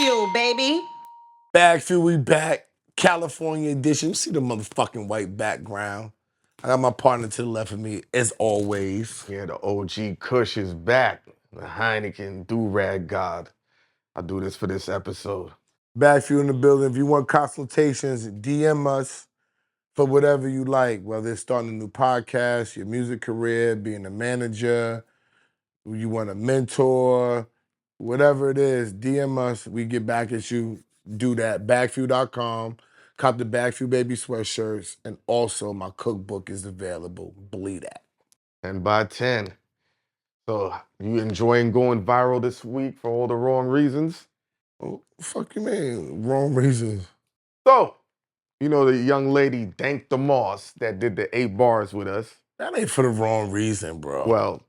BagFuel, baby. BagFuel, we back. California edition. You see the motherfucking white background. I got my partner to the left of me, as always. Yeah, the OG Kush is back. The Hynaken do-rag god. I do this for this episode. BagFuel in the building. If you want consultations, DM us for whatever you like, whether it's starting a new podcast, your music career, being a manager, you want a mentor, whatever it is, DM us. We get back at you. Do that. BagFuel.com. Cop the BagFuel baby sweatshirts. And also my cookbook is available. Believe that. 10 by 10. So, you enjoying going viral this week for all the wrong reasons? Oh, fuck you mean? Wrong reasons. So, you know the young lady, Dank the Moss, that did the 8 bars with us. That ain't for the wrong reason, bro. Well,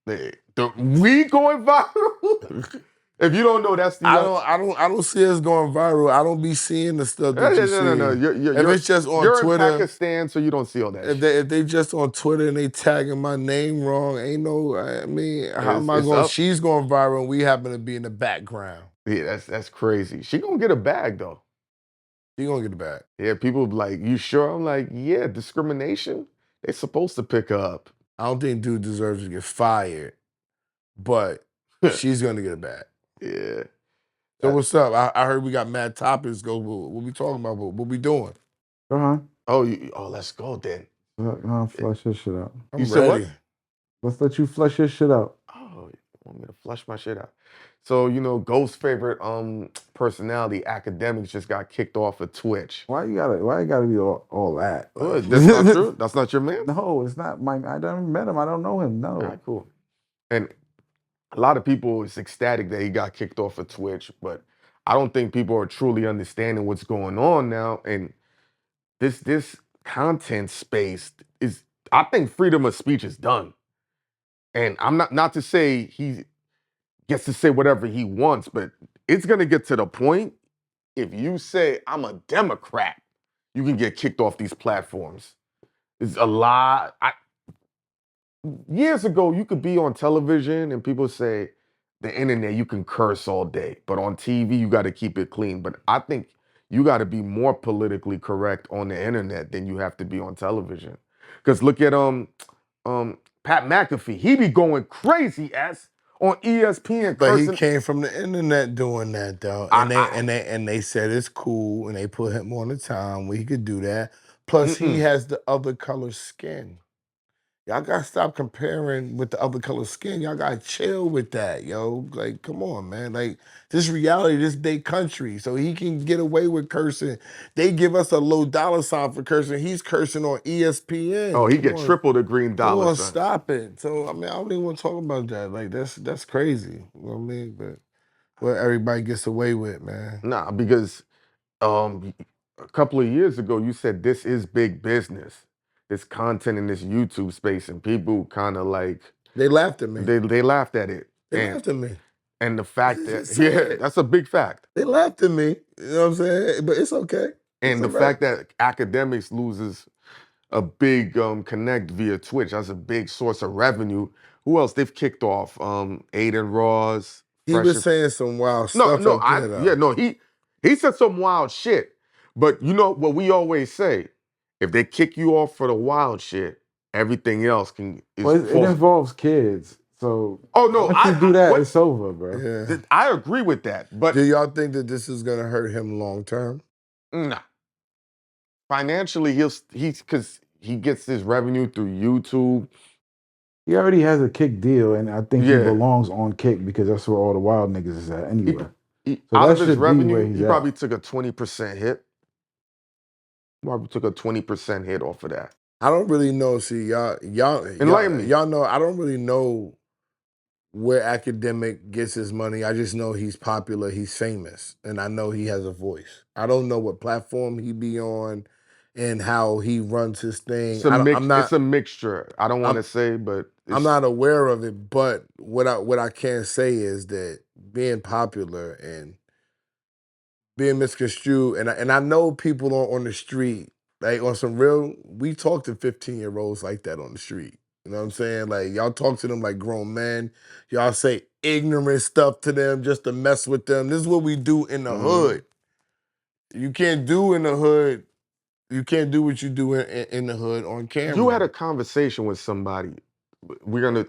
we going viral? If you don't know, that's the I don't see us going viral. I don't be seeing the stuff that you see. No. If it's just on you're Twitter, in Pakistan, so you don't see all that. If they just on Twitter and they tagging my name wrong, ain't no. I mean, how am I going? She's going viral, and we happen to be in the background. Yeah, that's crazy. She gonna get a bag though. She gonna get a bag. Yeah, people be like, you sure? I'm like, yeah, discrimination. They supposed to pick her up. I don't think dude deserves to get fired, but she's gonna get a bag. Yeah. So what's up? I heard we got mad topics. Go. What we talking about? What we doing? Oh, let's go then. Flush your shit out. I'm ready. Let's let you flush your shit out. Oh, you want me to flush my shit out? So, you know, Ghost's favorite personality, Akademiks, just got kicked off of Twitch. Why you gotta be all that? Oh, that's not true? That's not your man? No, it's not my. I don't met him. I don't know him. No. All right, cool. And a lot of people is ecstatic that he got kicked off of Twitch, but I don't think people are truly understanding what's going on now. And this content space is, I think freedom of speech is done. And I'm not to say he gets to say whatever he wants, but it's gonna get to the point, if you say I'm a Democrat, you can get kicked off these platforms. It's a lot. Years ago, you could be on television and people say the internet, you can curse all day, but on TV, you got to keep it clean. But I think you got to be more politically correct on the internet than you have to be on television. Because look at Pat McAfee, he be going crazy ass on ESPN. But he came from the internet doing that though, and they said it's cool, and they put him on the time where he could do that. Plus, he has the other color skin. Y'all gotta stop comparing with the other color skin. Y'all gotta chill with that, yo. Like, come on, man. Like, this reality, this day country. So he can get away with cursing. They give us a low dollar sign for cursing. He's cursing on ESPN. Oh, he get triple the green dollar sign. Stop it. So, I mean, I don't even want to talk about that. Like, that's crazy. You know what I mean? But what everybody gets away with, man. Nah, because a couple of years ago, you said this is big business. This content in this YouTube space, and people kind of like... They laughed at me. They laughed at it. They laughed at me. And the fact that, that's a big fact. They laughed at me, you know what I'm saying? But it's okay. And the fact that Akademiks loses a big connect via Twitch, that's a big source of revenue. Who else? They've kicked off Aiden Ross. He was saying some wild stuff. He said some wild shit. But you know what we always say? If they kick you off for the wild shit, everything else can. It involves kids, so once you do that, it's over, bro. Yeah. I agree with that, but do y'all think that this is gonna hurt him long term? Nah. Financially, because he gets his revenue through YouTube. He already has a Kick deal, and I think he belongs on Kick because that's where all the wild niggas is at anyway. Out of his revenue, he probably took a 20% hit. Probably took a 20% hit off of that. I don't really know. See, y'all enlighten me. Y'all know I don't really know where Akademiks gets his money. I just know he's popular, he's famous, and I know he has a voice. I don't know what platform he be on and how he runs his thing. It's a mixture. I don't want to say, but I'm not aware of it. But what I can say is that being popular and being misconstrued, and I know people on the street, like on some real, we talk to 15-year-olds like that on the street. You know what I'm saying? Like, y'all talk to them like grown men. Y'all say ignorant stuff to them just to mess with them. This is what we do in the hood. You can't do in the hood. You can't do what you do in the hood on camera. You had a conversation with somebody. We're gonna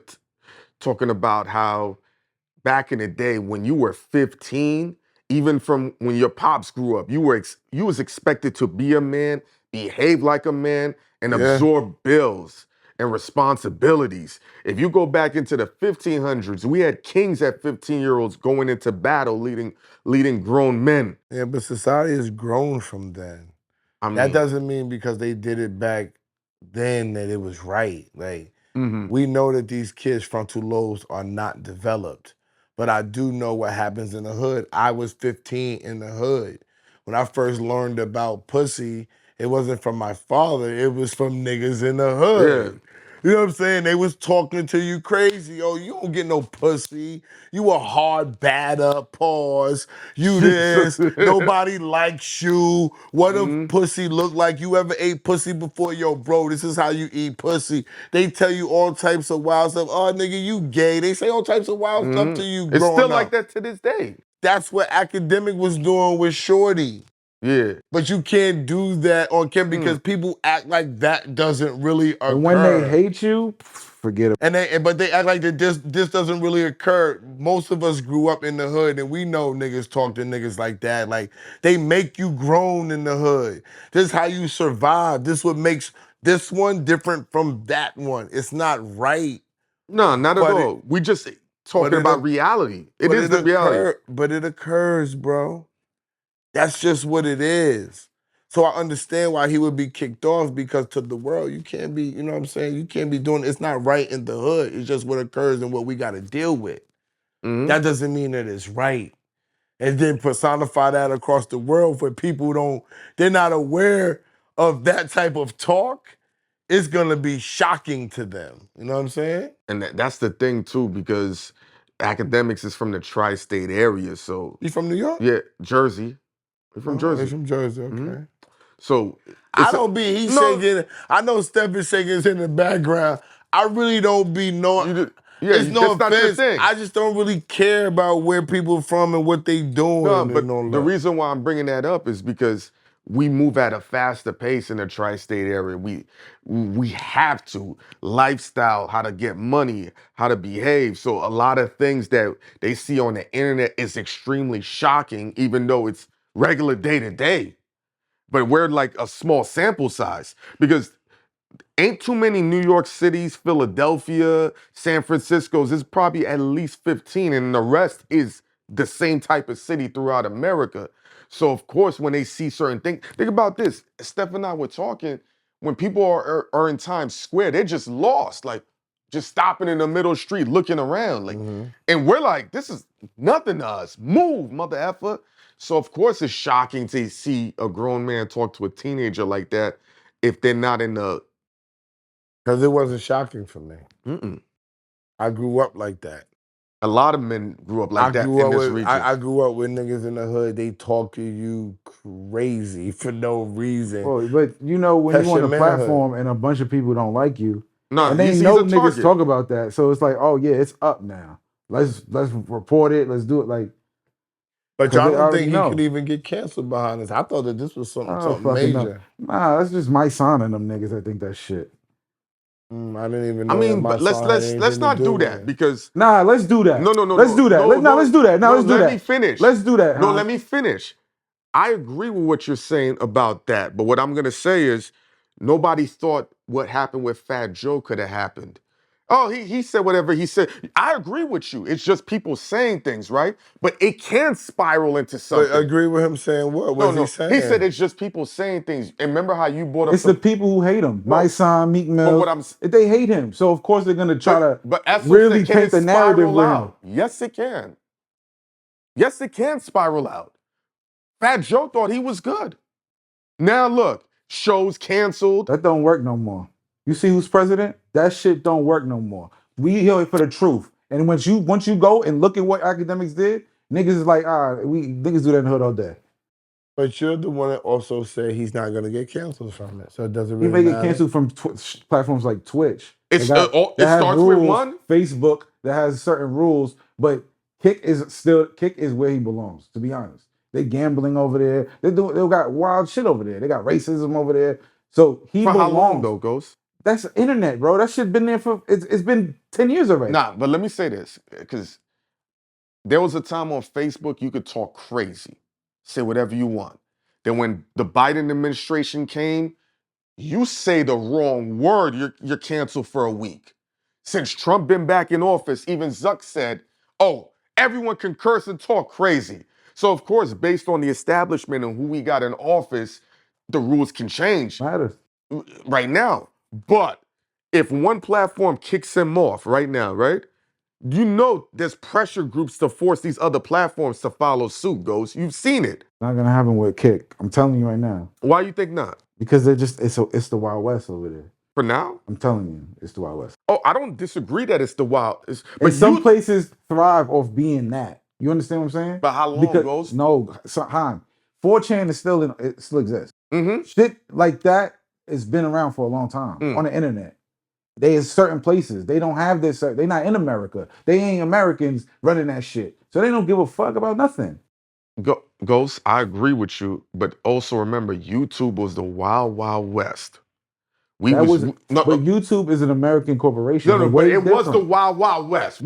talking about how back in the day when you were 15, even from when your pops grew up, you was expected to be a man, behave like a man, and absorb bills and responsibilities. If you go back into the 1500s, we had kings at 15-year-olds going into battle, leading grown men. Yeah, but society has grown from then. That doesn't mean because they did it back then that it was right. Like, we know that these kids' frontal lobes are not developed. But I do know what happens in the hood. I was 15 in the hood. When I first learned about pussy, it wasn't from my father. It was from niggas in the hood. Yeah. You know what I'm saying? They was talking to you crazy. Oh, you don't get no pussy. You a hard batter, pause. You this. Nobody likes you. What does pussy look like? You ever ate pussy before? Yo, bro, this is how you eat pussy. They tell you all types of wild stuff. Oh, nigga, you gay. They say all types of wild stuff to you growing up. It's still like that to this day. That's what Akademiks was doing with Shorty. Yeah. But you can't do that on camera because people act like that doesn't really occur. And when they hate you, forget it. But they act like that this doesn't really occur. Most of us grew up in the hood and we know niggas talk to niggas like that. Like, they make you grown in the hood. This is how you survive. This is what makes this one different from that one. It's not right. No, not at all. We just talking about reality. It is the reality. But it occurs, bro. That's just what it is. So I understand why he would be kicked off, because to the world, you can't be, you know what I'm saying? You can't be doing, it's not right in the hood. It's just what occurs and what we got to deal with. That doesn't mean that it's right. And then personify that across the world for people they're not aware of that type of talk. It's going to be shocking to them. You know what I'm saying? And that's the thing too, because Akademiks is from the tri-state area, so. You from New York? Yeah, Jersey. We're from Jersey. They're from Jersey, okay. So I don't be shaking. I know Steph is shaking his head in the background. I really don't be knowing. It's no offense. I just don't really care about where people from and what they doing. No, but the reason why I'm bringing that up is because we move at a faster pace in the tri-state area. We have to. Lifestyle, how to get money, how to behave. So a lot of things that they see on the internet is extremely shocking, even though it's regular day to day. But we're like a small sample size, because ain't too many New York cities, Philadelphia, San Francisco's. There's probably at least 15, and the rest is the same type of city throughout America. So of course, when they see certain things, think about this. Steph and I were talking, when people are in Times Square, they're just lost, like just stopping in the middle street, looking around, like, and we're like, this is nothing to us. Move, mother effer. So of course it's shocking to see a grown man talk to a teenager like that if they're not in the. Because it wasn't shocking for me. I grew up like that. A lot of men grew up like that in this region. I grew up with niggas in the hood. They talk to you crazy for no reason. Well, but you know, when you on a platform and a bunch of people don't like you, and they you know niggas talk about that, so it's like, oh yeah, it's up now. Let's report it. Let's do it. Like, but y'all don't think he could even get canceled behind this? I thought that this was something major. Nah, that's just my son and them niggas. I think that shit. I didn't even know. I mean, but let's not do that, because let's do that. No. Let's do that. Let's do that. Let's do that. Let me finish. Let's do that. No, let me finish. I agree with what you're saying about that, but what I'm gonna say is, nobody thought what happened with Fat Joe could have happened. Oh, he said whatever he said. I agree with you. It's just people saying things, right? But it can spiral into something. I agree with him saying what? What was he saying? He said it's just people saying things. And remember how you brought up it's the people who hate him. My son, Meek Mill. They hate him. So of course they're gonna try to really paint the narrative with him. Yes, it can. Yes, it can spiral out. Fat Joe thought he was good. Now look, shows canceled. That don't work no more. You see who's president? That shit don't work no more. We here for the truth. And once you go and look at what Akademiks did, niggas is like, niggas do that in the hood all day. But you're the one that also said he's not going to get canceled from it, so it doesn't He really may matter. get canceled from platforms like Twitch. It starts rules, with one. Facebook that has certain rules, but Kick is where he belongs. To be honest, they gambling over there. They got wild shit over there. They got racism over there. So he belongs. How long though, Ghost? That's the internet, bro. That shit been there for it's been 10 years already. Nah, but let me say this, because there was a time on Facebook you could talk crazy, say whatever you want. Then when the Biden administration came, you say the wrong word, you're canceled for a week. Since Trump been back in office, even Zuck said, oh, everyone can curse and talk crazy. So of course, based on the establishment and who we got in office, the rules can change. Matters. Right now. But if one platform kicks him off right now, right? You know there's pressure groups to force these other platforms to follow suit, Ghost. You've seen it. Not gonna happen with Kick. I'm telling you right now. Why you think not? Because it's the Wild West over there. For now? I'm telling you, it's the Wild West. Oh, I don't disagree that it's the Wild. But some places thrive off being that. You understand what I'm saying? But how long, Ghost? No, Han. 4chan is it still exists. Mm-hmm. Shit like that has been around for a long time on the internet. There's certain places. They don't have this. They're not in America. They ain't Americans running that shit. So they don't give a fuck about nothing. Ghost, I agree with you. But also remember, YouTube was the Wild, Wild West. But YouTube is an American corporation. No, but it was the Wild, Wild West.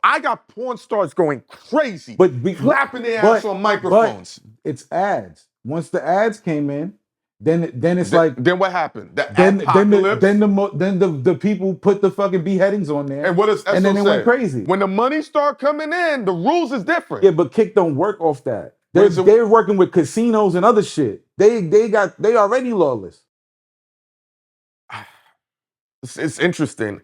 I got porn stars going crazy, clapping their ass on microphones. But it's ads. Once the ads came in, then it's like. Then what happened? Then the people put the fucking beheadings on there. And what does SO and then say? It went crazy. When the money start coming in, the rules is different. Yeah, but Kick don't work off that. They're working with casinos and other shit. They already lawless. It's interesting.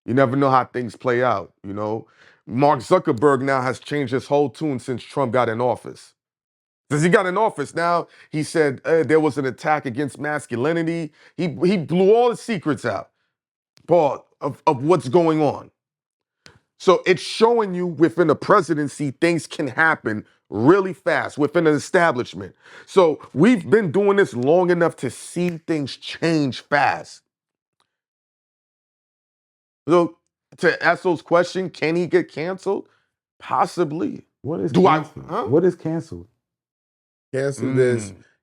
You never know how things play out, you know? Mark Zuckerberg now has changed his whole tune since Trump got in office. Since he got in office, now he said there was an attack against masculinity. He blew all the secrets out, Paul, of what's going on. So it's showing you within a presidency, things can happen really fast within an establishment. So we've been doing this long enough to see things change fast. So to SO's question, can he get canceled? Possibly. What is canceled? What is canceled?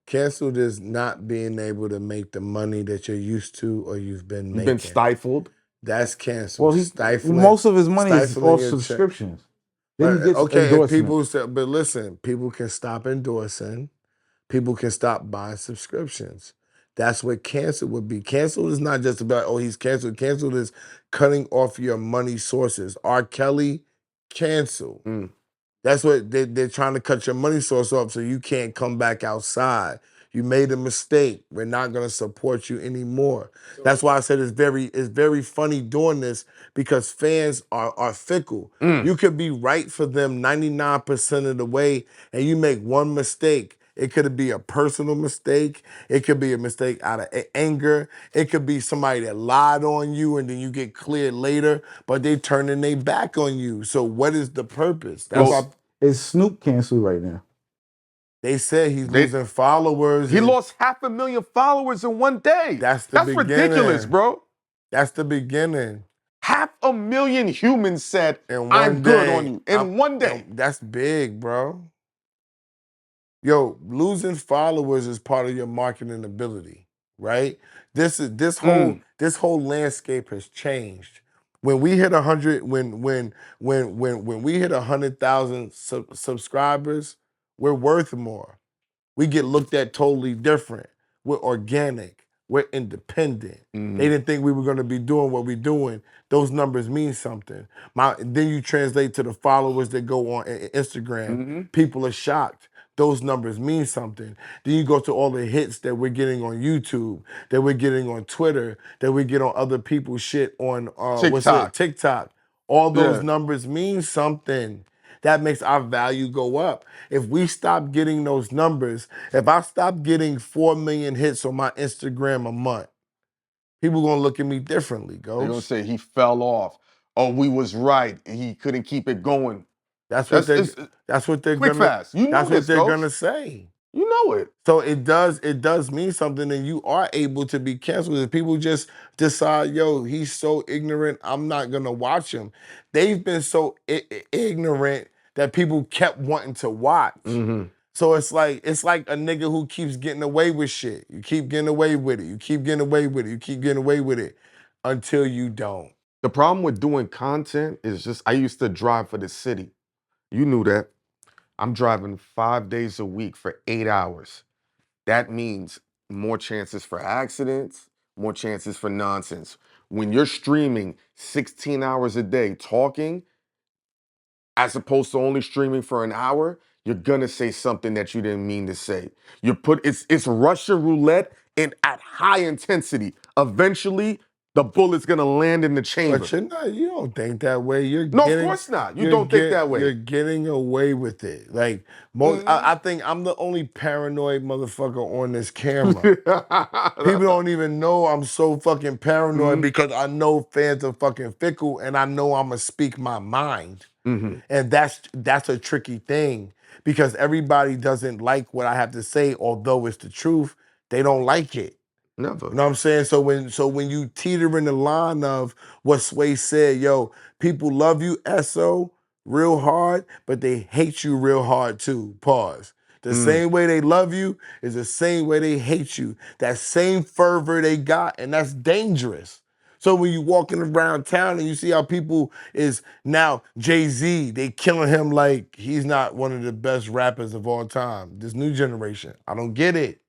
Canceled is not being able to make the money that you're used to or you've been making. You've been stifled. That's canceled. Well, most of his money is off subscriptions. Then he gets endorsement. But listen, people can stop endorsing. People can stop buying subscriptions. That's what canceled would be. Canceled is not just about, he's canceled. Canceled is cutting off your money sources. R. Kelly, canceled. That's what they're trying to cut your money source off so you can't come back outside. You made a mistake. We're not going to support you anymore. That's why I said it's very funny doing this because fans are fickle. You could be right for them 99% of the way and you make one mistake. It could be a personal mistake. It could be a mistake out of anger. It could be somebody that lied on you and then you get cleared later, but they turning their back on you. So what is the purpose? That's why is Snoop canceled right now? They said he's losing followers. He lost 500,000 followers in one day. That's ridiculous, bro. That's the beginning. 500,000 humans said, I'm good on you in one day. That's big, bro. Yo, losing followers is part of your marketing ability, right? This whole landscape has changed. When we hit 100, when we hit 100,000 subscribers, we're worth more. We get looked at totally different. We're organic. We're independent. They didn't think we were going to be doing what we're doing. Those numbers mean something. Then you translate to the followers that go on Instagram. People are shocked. Those numbers mean something. Then you go to all the hits that we're getting on YouTube, that we're getting on Twitter, that we get on other people's shit on TikTok. All those numbers mean something. That makes our value go up. If we stop getting those numbers, if I stop getting 4 million hits on my Instagram a month, people gonna look at me differently, Ghost. They're gonna say he fell off. Oh, we was right. He couldn't keep it going. That's what they're quick, gonna. fast. You know That's what this, they're Ghost. gonna say. You know it. So it does mean something, and you are able to be canceled. If people just decide, yo, he's so ignorant, I'm not gonna watch him. They've been so ignorant that people kept wanting to watch. Mm-hmm. So it's like a nigga who keeps getting away with shit. You keep getting away with it. You keep getting away with it. You keep getting away with it until you don't. The problem with doing content is just I used to drive for the city. You knew that. I'm driving 5 days a week for 8 hours. That means more chances for accidents, more chances for nonsense. When you're streaming 16 hours a day talking, as opposed to only streaming for an hour, you're gonna say something that you didn't mean to say. It's Russian roulette and at high intensity. Eventually, the bullet's gonna land in the chamber. But you don't think that way. Of course not. You don't think that way. You're getting away with it. Like I think I'm the only paranoid motherfucker on this camera. People don't even know I'm so fucking paranoid because I know fans are fucking fickle and I know I'm gonna speak my mind. And that's a tricky thing because everybody doesn't like what I have to say, although it's the truth. They don't like it. Never. You know what I'm saying? So when you teeter in the line of what Sway said, yo, people love you, SO, real hard, but they hate you real hard too. Pause. The same way they love you is the same way they hate you. That same fervor they got, and that's dangerous. So when you walking around town and you see how people is now Jay-Z, they killing him like he's not one of the best rappers of all time. This new generation. I don't get it.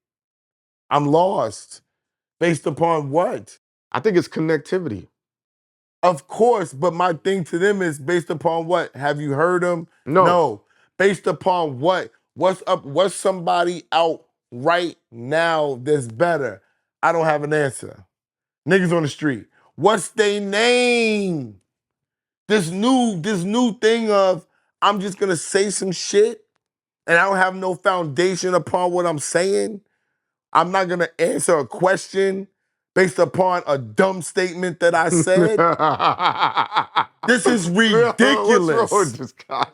I'm lost. Based upon what? I think it's connectivity. Of course, but my thing to them is based upon what? Have you heard them? No. Based upon what? What's up? What's somebody out right now that's better? I don't have an answer. Niggas on the street. What's they name? This new thing of I'm just gonna say some shit and I don't have no foundation upon what I'm saying. I'm not gonna answer a question based upon a dumb statement that I said. This is ridiculous. What's wrong with this guy?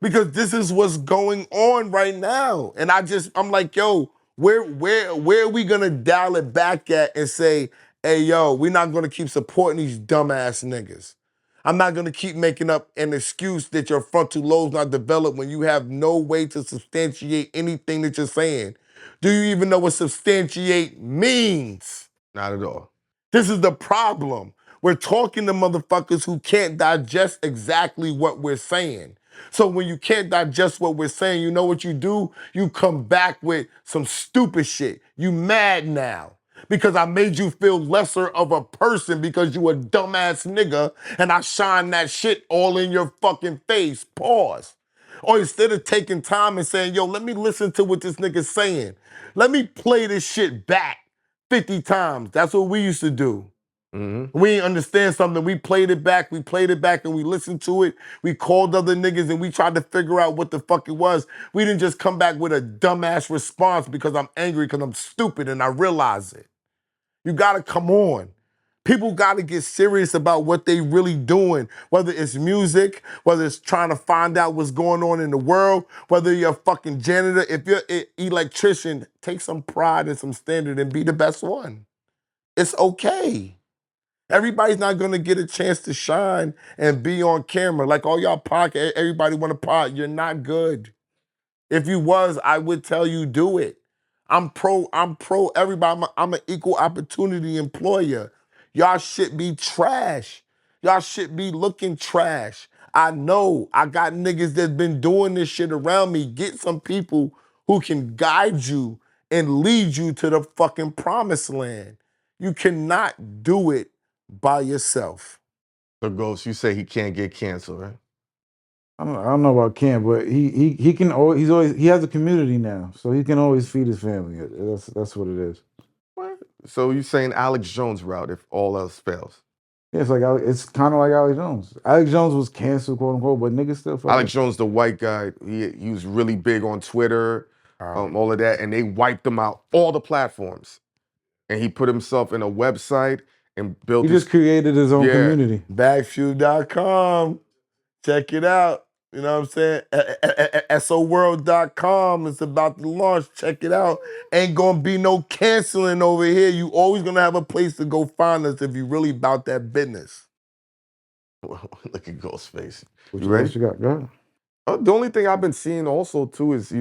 Because this is what's going on right now. And I'm like, yo, where are we gonna dial it back at and say, hey, yo, we're not gonna keep supporting these dumbass niggas. I'm not gonna keep making up an excuse that your frontal lobe's not developed when you have no way to substantiate anything that you're saying. Do you even know what substantiate means? Not at all. This is the problem. We're talking to motherfuckers who can't digest exactly what we're saying. So when you can't digest what we're saying, you know what you do? You come back with some stupid shit. You mad now because I made you feel lesser of a person because you a dumbass nigga and I shine that shit all in your fucking face. Pause. Or instead of taking time and saying, yo, let me listen to what this nigga's saying. Let me play this shit back 50 times. That's what we used to do. We didn't understand something. We played it back, and we listened to it. We called other niggas and we tried to figure out what the fuck it was. We didn't just come back with a dumbass response because I'm angry, because I'm stupid and I realize it. You gotta come on. People gotta get serious about what they really doing, whether it's music, whether it's trying to find out what's going on in the world, whether you're a fucking janitor, if you're an electrician, take some pride and some standard and be the best one. It's okay. Everybody's not gonna get a chance to shine and be on camera. Like all y'all podcast, everybody wanna pod. You're not good. If you was, I would tell you do it. I'm pro everybody. I'm an equal opportunity employer. Y'all should be trash. Y'all should be looking trash. I know I got niggas that's been doing this shit around me. Get some people who can guide you and lead you to the fucking promised land. You cannot do it by yourself. The Ghost, you say he can't get canceled, right? I don't know about Cam, but he can always he has a community now, so he can always feed his family. That's what it is. What? So you saying Alex Jones route if all else fails? Yeah, it's kind of like Alex Jones. Alex Jones was canceled, quote unquote, but niggas still fucking. Alex Jones, the white guy, he was really big on Twitter, all of that, and they wiped him out all the platforms. And he put himself in a website and built. He just created his own community. BagFuel.com. Check it out. You know what I'm saying? SOWorld.com is about to launch. Check it out. Ain't gonna be no canceling over here. You always gonna have a place to go find us if you really about that business. Look at Ghostface. What You ready? else you got? Go ahead. The only thing I've been seeing also too is,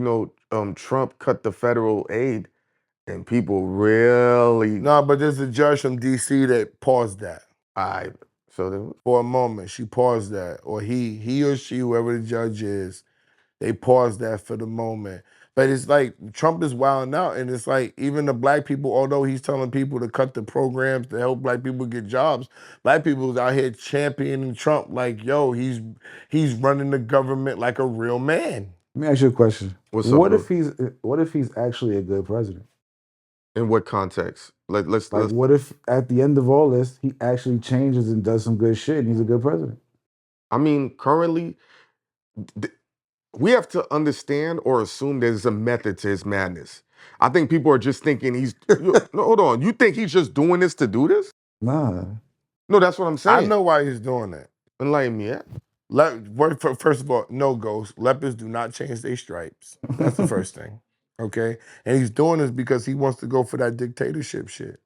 Trump cut the federal aid and people really... No, but there's a judge from DC that paused that. For a moment, she paused that. Or he or she, whoever the judge is, they paused that for the moment. But it's like Trump is wilding out, and it's like even the black people, although he's telling people to cut the programs to help black people get jobs, black people's out here championing Trump like, yo, he's running the government like a real man. Let me ask you a question. What's up, what bro? if he's actually a good president? In what context? Let's what if at the end of all this, he actually changes and does some good shit and he's a good president? I mean, currently, we have to understand or assume there's a method to his madness. I think people are just thinking he's... No, hold on. You think he's just doing this to do this? Nah. No, that's what I'm saying. I know why he's doing that. Enlighten me, yeah? First of all, no, Ghost. Leopards do not change their stripes. That's the first thing. Okay? And he's doing this because he wants to go for that dictatorship shit.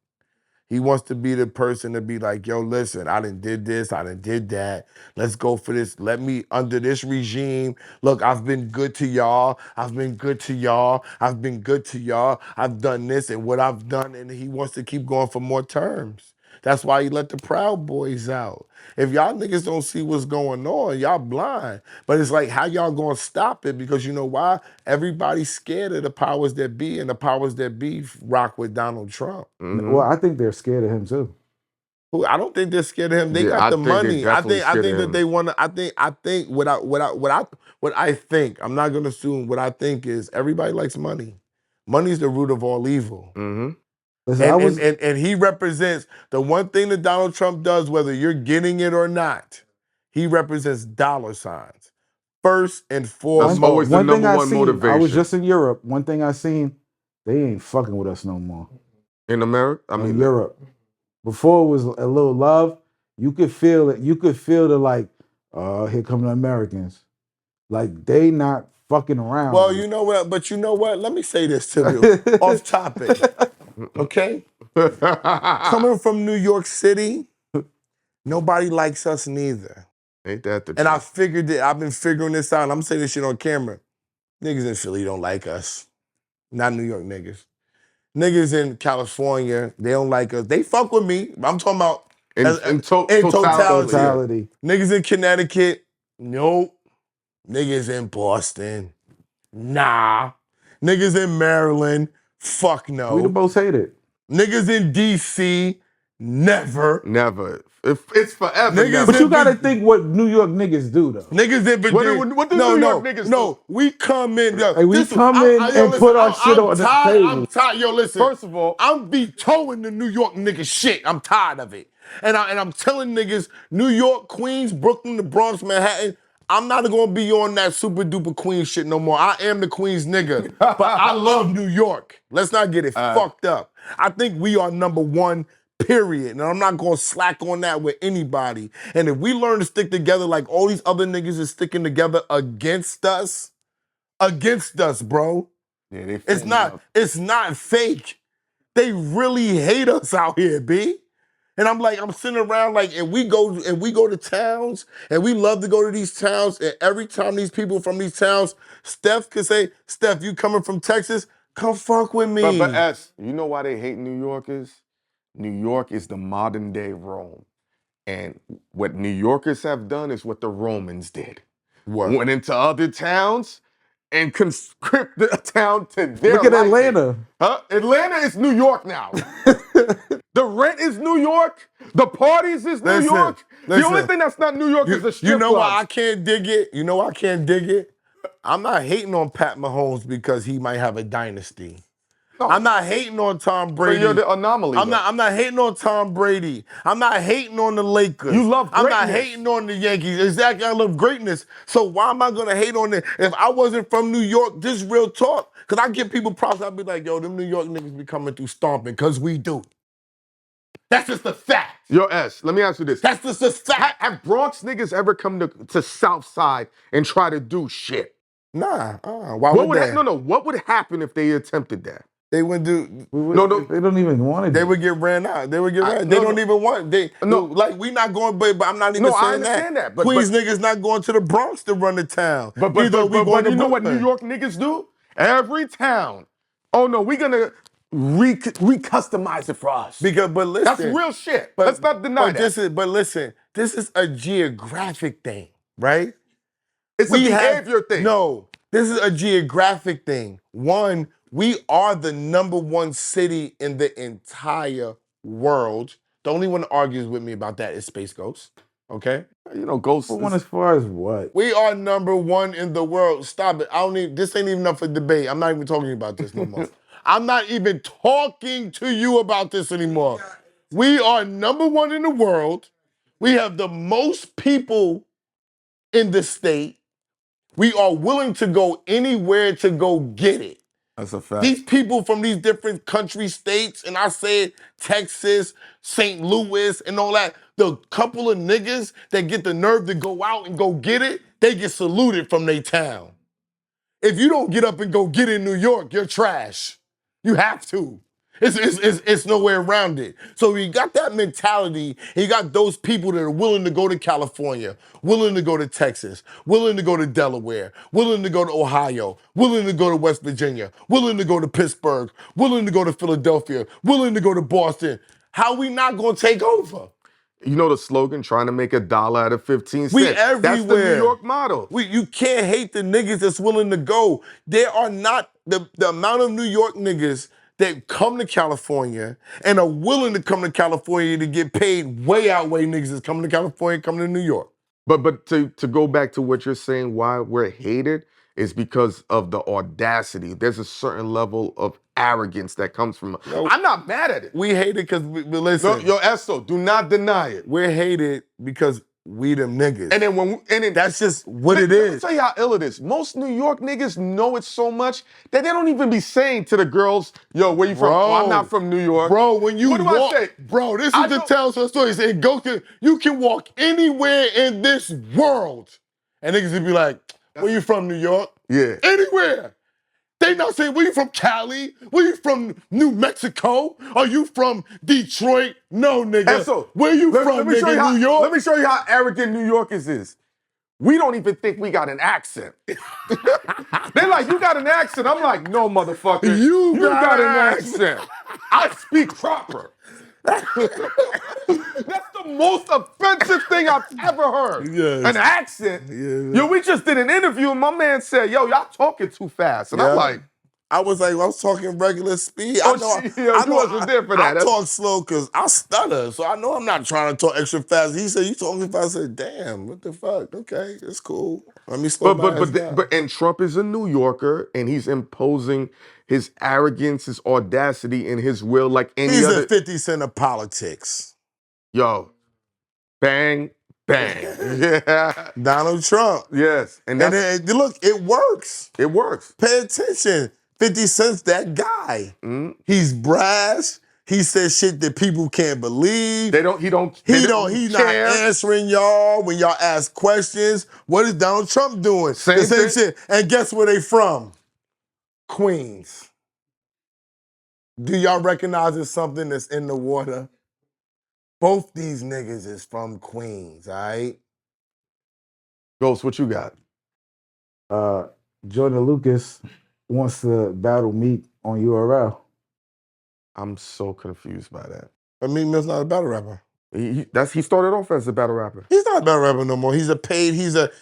He wants to be the person to be like, yo, listen, I done did this, I done did that. Let's go for this. Let me, under this regime, look, I've been good to y'all. I've been good to y'all. I've been good to y'all. I've done this and what I've done. And he wants to keep going for more terms. That's why he let the Proud Boys out. If y'all niggas don't see what's going on, y'all blind. But it's like, how y'all gonna stop it? Because you know why? Everybody's scared of the powers that be, and the powers that be rock with Donald Trump. Mm-hmm. Well, I think they're scared of him too. I don't think they're scared of him. They got the money. I think that they want to. I think what I think. I'm not gonna assume. What I think is everybody likes money. Money's the root of all evil. Mm-hmm. Listen, and he represents the one thing that Donald Trump does, whether you're getting it or not. He represents dollar signs first and foremost. That's always the number one motivation. I was just in Europe. One thing I seen, they ain't fucking with us no more. In America, in Europe. Before it was a little love. You could feel it. You could feel the like, here come the Americans. Like they not fucking around. Well, you know what? But you know what? Let me say this to you, off topic. Okay? Coming from New York City, nobody likes us neither. Ain't that the truth? And I figured it. I've been figuring this out. And I'm saying this shit on camera. Niggas in Philly don't like us. Not New York niggas. Niggas in California, they don't like us. They fuck with me. I'm talking about in totality. Niggas in Connecticut, nope. Niggas in Boston, nah. Niggas in Maryland, fuck no. We the most hated. Niggas in DC, never. Never. It's forever. Niggas but you gotta think what New York niggas do though. Niggas in Virginia. What do New York niggas do? No, we come in. Yo, hey, we come in and put our shit on the table. I'm tired. Yo, listen. First of all, I'm vetoing the New York nigga shit. I'm tired of it. And I'm telling niggas, New York, Queens, Brooklyn, the Bronx, Manhattan, I'm not gonna be on that super duper Queens shit no more. I am the Queens nigga. But I love New York. Let's not get it fucked up. I think we are number one, period. And I'm not gonna slack on that with anybody. And if we learn to stick together like all these other niggas is sticking together against us, bro. Yeah, it's not fake. They really hate us out here, B. And I'm sitting around like, and we go to towns, and we love to go to these towns, and every time these people from these towns, Steph could say, Steph, you coming from Texas? Come fuck with me. But S, you know why they hate New Yorkers? New York is the modern day Rome. And what New Yorkers have done is what the Romans did. What? Went into other towns and conscript the town to their Look at liking. Atlanta. Huh? Atlanta is New York now. The rent is New York. The parties is New York. The only thing that's not New York is the strip You know clubs. why I can't dig it? You know why I can't dig it? I'm not hating on Pat Mahomes because he might have a dynasty. No. I'm not hating on Tom Brady. But you're the anomaly. I'm not hating on Tom Brady. I'm not hating on the Lakers. You love greatness. I'm not hating on the Yankees. Exactly, I love greatness. So why am I gonna hate on it? If I wasn't from New York, this is real talk. Cause I give people props, I'd be like, yo, them New York niggas be coming through stomping, cause we do. That's just a fact. Yo, S, let me ask you this. That's just a fact. Have Bronx niggas ever come to South Side and try to do shit? Nah, why would they? No. What would happen if they attempted that? They wouldn't do. No. They don't even want it. They would get ran out. They would get ran. They don't even want. Like we not going. But I'm not even saying I understand that. But Queens niggas not going to the Bronx to run the town. But you know what New York niggas do? Every town. Oh no, we gonna recustomize it for us. But listen, that's real shit. Let's not deny that. But listen, this is a geographic thing, right? It's a behavior thing. No, this is a geographic thing. One, we are the #1 city in the entire world. The only one that argues with me about that is Space Ghost. Okay? You know, Ghost. One as far as what? We are #1 in the world. Stop it. This ain't even up for debate. I'm not even talking about this no more. I'm not even talking to you about this anymore. We are #1 in the world. We have the most people in the state. We are willing to go anywhere to go get it. That's a fact. These people from these different country states, and I said Texas, St. Louis, and all that, the couple of niggas that get the nerve to go out and go get it, they get saluted from their town. If you don't get up and go get it in New York, you're trash. You have to. It's no way around it. So you got that mentality, and you got those people that are willing to go to California, willing to go to Texas, willing to go to Delaware, willing to go to Ohio, willing to go to West Virginia, willing to go to Pittsburgh, willing to go to Philadelphia, willing to go to Boston. How we not gonna take over? You know the slogan, trying to make $1 out of 15 cents. We everywhere. That's the New York motto. You can't hate the niggas that's willing to go. There are not the amount of New York niggas that come to California and are willing to come to California to get paid way outweigh niggas that's coming to California, coming to New York. But to go back to what you're saying, why we're hated is because of the audacity. There's a certain level of arrogance that comes from. I'm not mad at it. We hate it because listen. Yo, Esso, do not deny it. We're hated because we them niggas. And then that's just what it is. Let me tell you how ill it is. Most New York niggas know it so much that they don't even be saying to the girls, yo, where you from? Oh, I'm not from New York. Bro, when you what do walk, I say? Bro, this is the tell some stories. You can walk anywhere in this world. And niggas would be like, where you from, New York? Yeah. Anywhere. They not saying, where you from, Cali? Where you from, New Mexico? Are you from Detroit? No, nigga. So, where you from, nigga, New York? Let me show you how arrogant New Yorkers is. We don't even think we got an accent. They're like, you got an accent. I'm like, no, motherfucker. You got an accent. I speak proper. That's the most offensive thing I've ever heard. Yes. An accent. Yeah. Yo, we just did an interview and my man said, yo, y'all talking too fast. And I'm like, I was talking regular speed. I wasn't there for that. I talk slow because I stutter, so I know I'm not trying to talk extra fast. He said, you talking fast? I said, damn, what the fuck? Okay, it's cool. Let me slow down. And Trump is a New Yorker, and he's imposing his arrogance, his audacity, and his will like any other. He's a 50 Cent of politics. Yo, bang, bang. Yeah. Donald Trump. Yes. And look, it works. It works. Pay attention. 50 Cent's that guy. Mm. He's brash. He says shit that people can't believe. He's not answering y'all when y'all ask questions. What is Donald Trump doing? Same the same thing. shit. And guess where they from? Queens. Do y'all recognize it's something that's in the water? Both these niggas is from Queens, all right? Ghost, what you got? Joyner Lucas wants to battle Meek on URL. I'm so confused by that. But Meek Mill's not a battle rapper. He started off as a battle rapper. He's not a battle rapper no more. He's a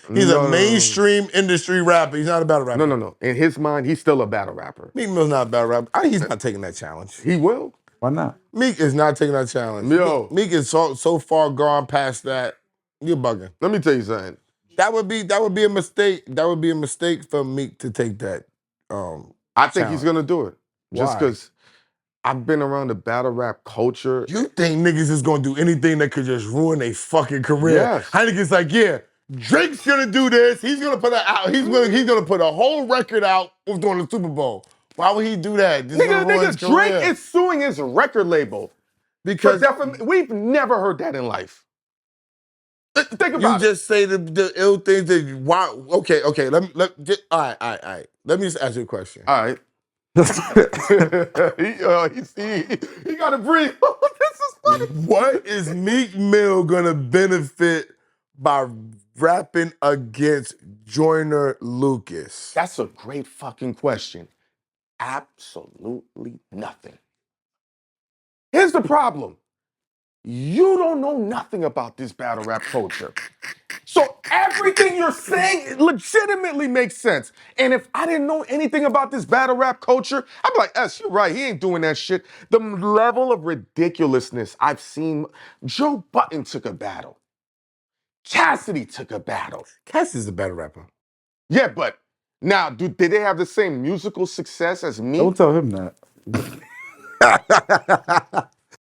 mainstream industry rapper. He's not a battle rapper. No. In his mind, he's still a battle rapper. Meek Mill's not a battle rapper. He's not taking that challenge. He will. Why not? Meek is not taking that challenge. Yo. Meek is so far gone past that. You're bugging. Let me tell you something. That would be a mistake. That would be a mistake for Meek to take that. I think he's gonna do it. Just Why? because I've been around the battle rap culture. You think niggas is gonna do anything that could just ruin their fucking career? Yes. Hynaken's like, yeah, Drake's gonna do this. He's gonna put he's gonna put a whole record out during the Super Bowl. Why would he do that? Nigga, Drake is suing his record label. Because we've never heard that in life. Think about you it. just say the ill things that why. Okay. All right. Let me just ask you a question. All right. he got to breathe. This is funny. What is Meek Mill gonna benefit by rapping against Joyner Lucas? That's a great fucking question. Absolutely nothing. Here's the problem. You don't know nothing about this battle rap culture. So everything you're saying legitimately makes sense. And if I didn't know anything about this battle rap culture, I'd be like, you're right, he ain't doing that shit. The level of ridiculousness I've seen. Joe Budden took a battle. Cassidy took a battle. Cassidy's a better rapper. Yeah, but now, did they have the same musical success as me? Don't tell him that.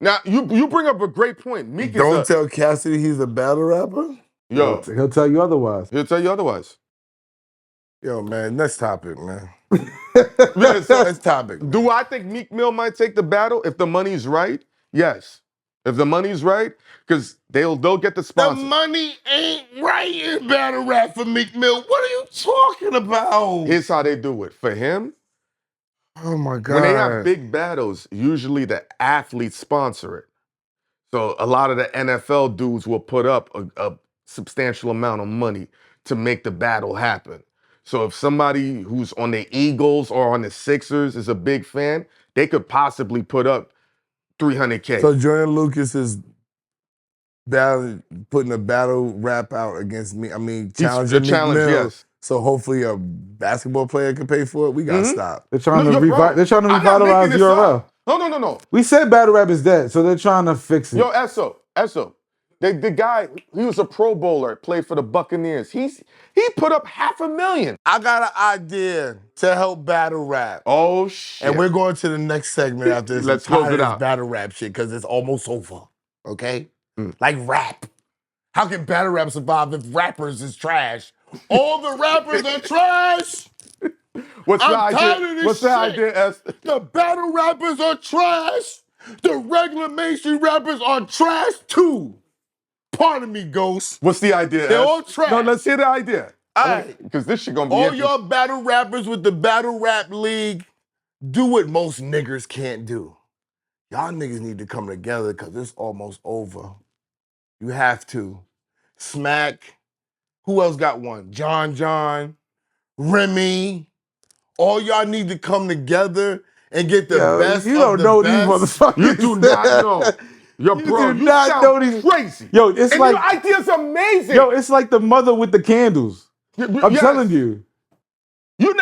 Now, you bring up a great point. Meek Don't tell Cassidy he's a battle rapper? Yo. He'll tell you otherwise. He'll tell you otherwise. Yo, man, next topic, man. Next topic. Man. Do I think Meek Mill might take the battle if the money's right? Yes. If the money's right, because they'll get the sponsor. The money ain't right in battle rap for Meek Mill. What are you talking about? Here's how they do it. For him, oh my God. When they have big battles, usually the athletes sponsor it. So a lot of the NFL dudes will put up a substantial amount of money to make the battle happen. So if somebody who's on the Eagles or on the Sixers is a big fan, they could possibly put up $300K. So Joyner Lucas is putting a battle rap out against me. I mean, challenging Meek Mill. Yes. So hopefully a basketball player can pay for it. We gotta stop. They're trying to revitalize URL. No. We said battle rap is dead, so they're trying to fix it. Yo, Esso. The guy, he was a Pro Bowler, played for the Buccaneers. He put up $500,000. I got an idea to help battle rap. Oh shit! And we're going to the next segment after this. Let's close it out. Battle rap shit because it's almost over. Okay, like rap. How can battle rap survive if rappers is trash? All the rappers are trash. What's the idea? The battle rappers are trash. The regular mainstream rappers are trash too. Pardon me, Ghost. What's the idea? They're all trash. No, let's hear the idea. All right. Because this shit gonna be all y'all battle rappers with the Battle Rap League, do what most niggers can't do. Y'all niggas need to come together because it's almost over. You have to. Smack. Who else got one? John, Remy. All y'all need to come together and get the best. You don't know these motherfuckers. You do not know. Yo, bro, you sound crazy. Yo, it's and like your idea's amazing. Yo, it's like the mother with the candles. I'm telling you.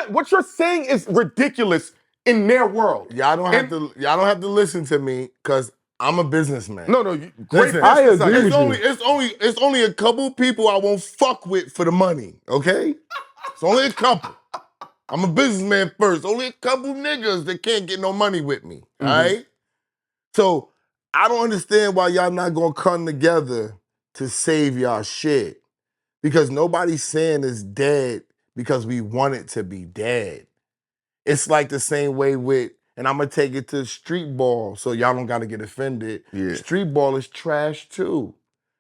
What you're saying is ridiculous in their world. Y'all don't have to listen to me because I'm a businessman. No, great. Listen, I agree with you. It's only a couple people I won't fuck with for the money. Okay, it's only a couple. I'm a businessman first. Only a couple niggas that can't get no money with me. All right. So I don't understand why y'all not gonna come together to save y'all shit. Because nobody's saying it's dead because we want it to be dead. It's like the same way with, and I'm gonna take it to street ball, so y'all don't gotta get offended. Yeah. Street ball is trash too.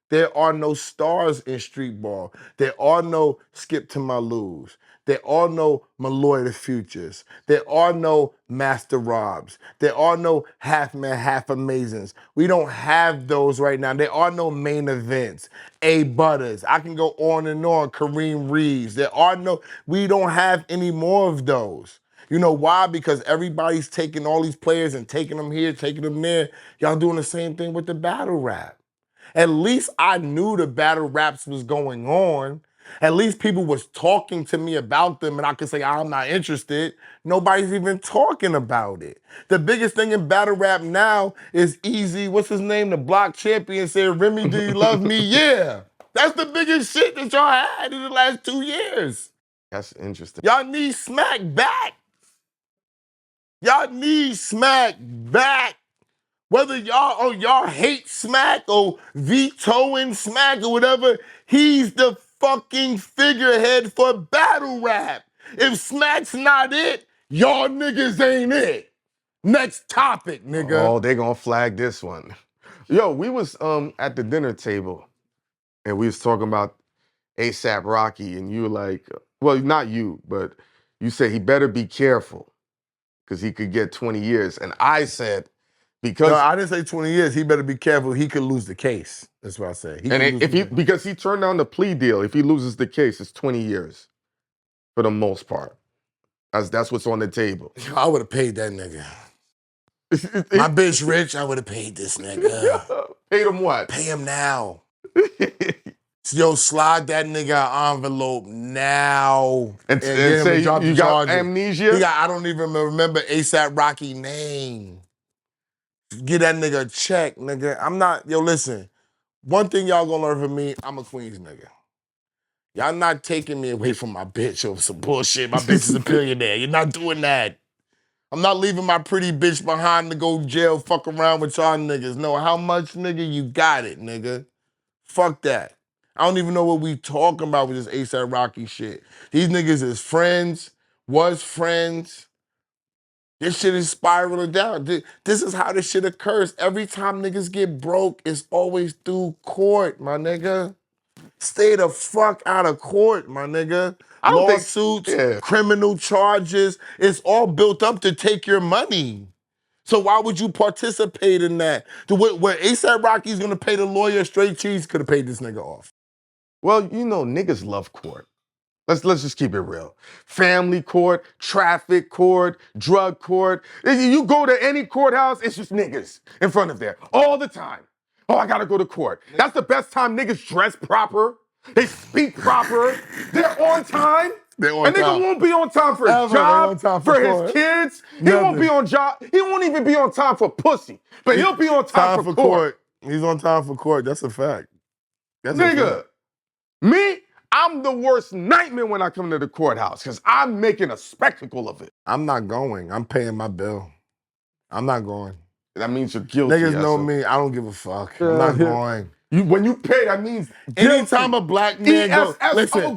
There are no stars in street ball. There are no Skip to My Lose. There are no Malloy the Futures. There are no Master Robs. There are no Half Man, Half Amazings. We don't have those right now. There are no main events. A Butters. I can go on and on. Kareem Reeves. We don't have any more of those. You know why? Because everybody's taking all these players and taking them here, taking them there. Y'all doing the same thing with the battle rap. At least I knew the battle raps was going on. At least people was talking to me about them and I could say, I'm not interested. Nobody's even talking about it. The biggest thing in battle rap now is Easy, what's his name? The block champion said, Remy, do you love me? Yeah. That's the biggest shit that y'all had in the last 2 years. That's interesting. Y'all need Smack back. Y'all need Smack back. Whether y'all hate Smack or vetoing Smack or whatever, he's the fucking figurehead for battle rap. If Smack's not it, y'all niggas ain't it. Next topic, nigga. Oh, they gonna flag this one. Yo, we was at the dinner table and we was talking about ASAP Rocky, and you were like, well, not you, but you said he better be careful because he could get 20 years. And I said, because No, I didn't say 20 years. He better be careful. He could lose the case. That's what I said. because he turned down the plea deal, if he loses the case, it's 20 years for the most part. That's what's on the table. I would have paid that nigga. My bitch rich, I would have paid this nigga. Paid him what? Pay him now. Yo, slide that nigga an envelope now. And say you got amnesia? I don't even remember ASAP Rocky name. Get that nigga a check, nigga. I'm not, yo, listen. One thing y'all gonna learn from me, I'm a Queens nigga. Y'all not taking me away from my bitch over some bullshit. My bitch is a billionaire. You're not doing that. I'm not leaving my pretty bitch behind to go jail, fuck around with y'all niggas. No, how much, nigga? You got it, nigga. Fuck that. I don't even know what we talking about with this ASAP Rocky shit. These niggas is friends, was friends. This shit is spiraling down. This is how this shit occurs. Every time niggas get broke, it's always through court, my nigga. Stay the fuck out of court, my nigga. Lawsuits, criminal charges, it's all built up to take your money. So why would you participate in that? Where ASAP Rocky's gonna pay the lawyer straight cheese, could have paid this nigga off. Well, you know, niggas love court. Let's just keep it real. Family court, traffic court, drug court. You go to any courthouse, it's just niggas in front of there all the time. Oh, I gotta go to court. That's the best time niggas dress proper. They speak proper. They're on time. They're on time. Nigga won't be on time for his job, for his kids. He won't be on job. He won't even be on time for pussy. But he'll be on time for court. He's on time for court. That's a fact. Nigga, me, I'm the worst nightmare when I come to the courthouse because I'm making a spectacle of it. I'm not going. I'm paying my bill. I'm not going. That means you're guilty. Niggas know me. I don't give a fuck. I'm not going. When you pay, that means anytime a black man goes,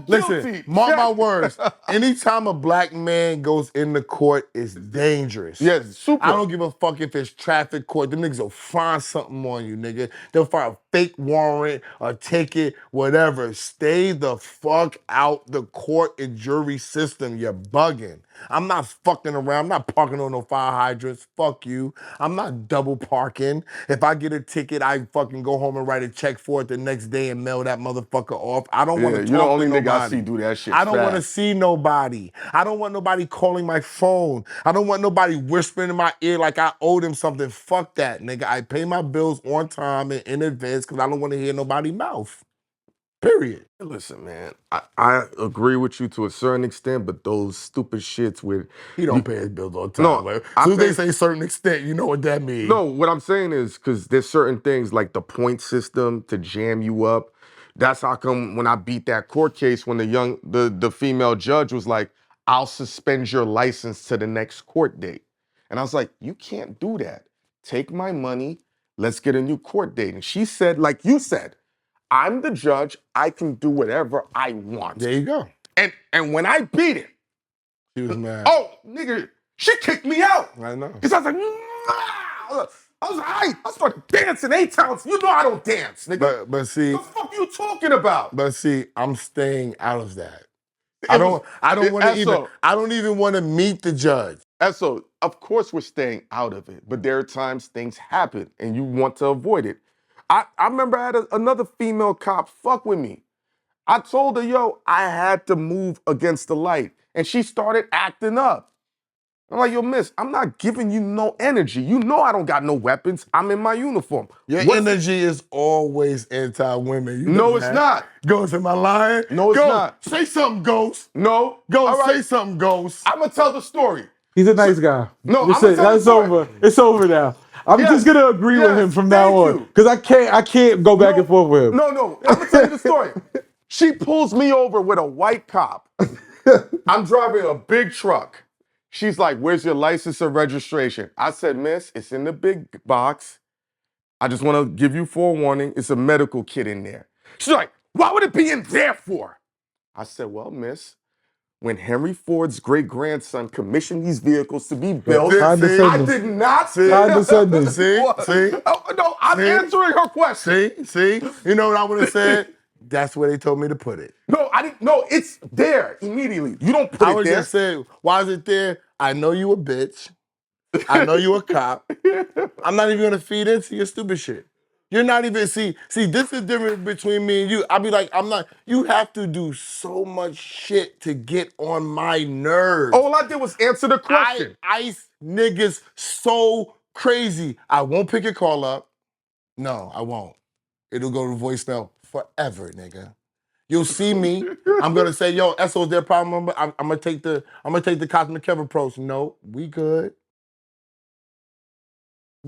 listen, mark my words. Anytime a black man goes into court, it's dangerous. Yes, super. I don't give a fuck if it's traffic court. Them niggas will find something on you, nigga. They'll find a fake warrant, a ticket, whatever. Stay the fuck out the court and jury system. You're bugging. I'm not fucking around. I'm not parking on no fire hydrants. Fuck you. I'm not double parking. If I get a ticket, I fucking go home and write a check for it the next day and mail that motherfucker off. I don't want to talk to nobody. You're the only nigga I see do that shit. I don't want to see nobody. I don't want nobody calling my phone. I don't want nobody whispering in my ear like I owe them something. Fuck that, nigga. I pay my bills on time and in advance because I don't want to hear nobody's mouth. Period. Listen, man, I agree with you to a certain extent, but those stupid shits with... He don't pay his bills on time. No, as soon as they say certain extent, you know what that means. No, what I'm saying is because there's certain things like the point system to jam you up. That's how come when I beat that court case, when the female judge was like, I'll suspend your license to the next court date. And I was like, you can't do that. Take my money, let's get a new court date. And she said, like you said, I'm the judge. I can do whatever I want. There you go. And when I beat it, she was mad. Oh, nigga, she kicked me out. I know. Because I was like, nah. I was like, I started dancing 8 times. You know I don't dance, nigga. But see, what the fuck you talking about? But see, I'm staying out of that. I don't even want to meet the judge. And so, of course we're staying out of it, but there are times things happen and you want to avoid it. I remember I had another female cop fuck with me. I told her, yo, I had to move against the light. And she started acting up. I'm like, yo, miss, I'm not giving you no energy. You know I don't got no weapons. I'm in my uniform. Your energy is always anti-women. No, it's not. Ghost, am I lying? No, it's not. Say something, Ghost. No. Ghost, say something, Ghost. I'm going to tell the story. He's a nice guy. No, that's over. It's over now. I'm just gonna agree with him from now on because I can't go back and forth with him. No. I'm gonna tell you the story. She pulls me over with a white cop. I'm driving a big truck. She's like, "Where's your license and registration?" I said, "Miss, it's in the big box. I just want to give you forewarning. It's a medical kit in there." She's like, "Why would it be in there for?" I said, "Well, miss, when Henry Ford's great-grandson commissioned these vehicles to be built. See? I did not say Condescending. See? Oh, no, I'm answering her question. See? You know what I would have said? That's where they told me to put it. No, I didn't. No, it's there immediately. You don't put I it would there. just say, why is it there? I know you a bitch. I know you a cop. I'm not even gonna feed into your stupid shit. You're not even, see, this is the difference between me and you. I'll be like, you have to do so much shit to get on my nerves. All I did was answer the question. Ice niggas so crazy. I won't pick your call up. No, I won't. It'll go to voicemail forever, nigga. You'll see me. I'm gonna say, yo, SO's their problem number. I'm gonna take the Cosmic Kev approach. No, we good.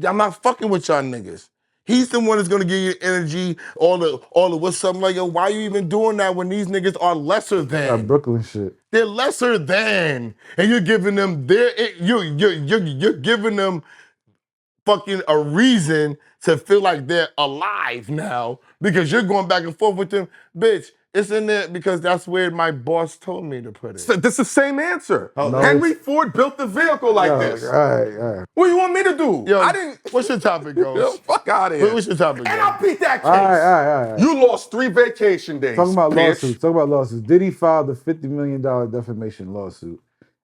I'm not fucking with y'all niggas. He's the one that's gonna give you energy, all the what's up, like, yo, why are you even doing that when these niggas are lesser than? Brooklyn shit. They're lesser than, and you're giving them you're giving them fucking a reason to feel like they're alive now because you're going back and forth with them, bitch. It's in there because that's where my boss told me to put it. So this is the same answer. No, Henry Ford built the vehicle like this. All right. What do you want me to do? Yo, I didn't. What's your topic, Yo, Ghost? fuck out of here. What's your topic, And Ghost? I'll beat that case. All right. You lost 3 vacation days. Talking about bitch. lawsuits. Diddy filed a $50 million defamation lawsuit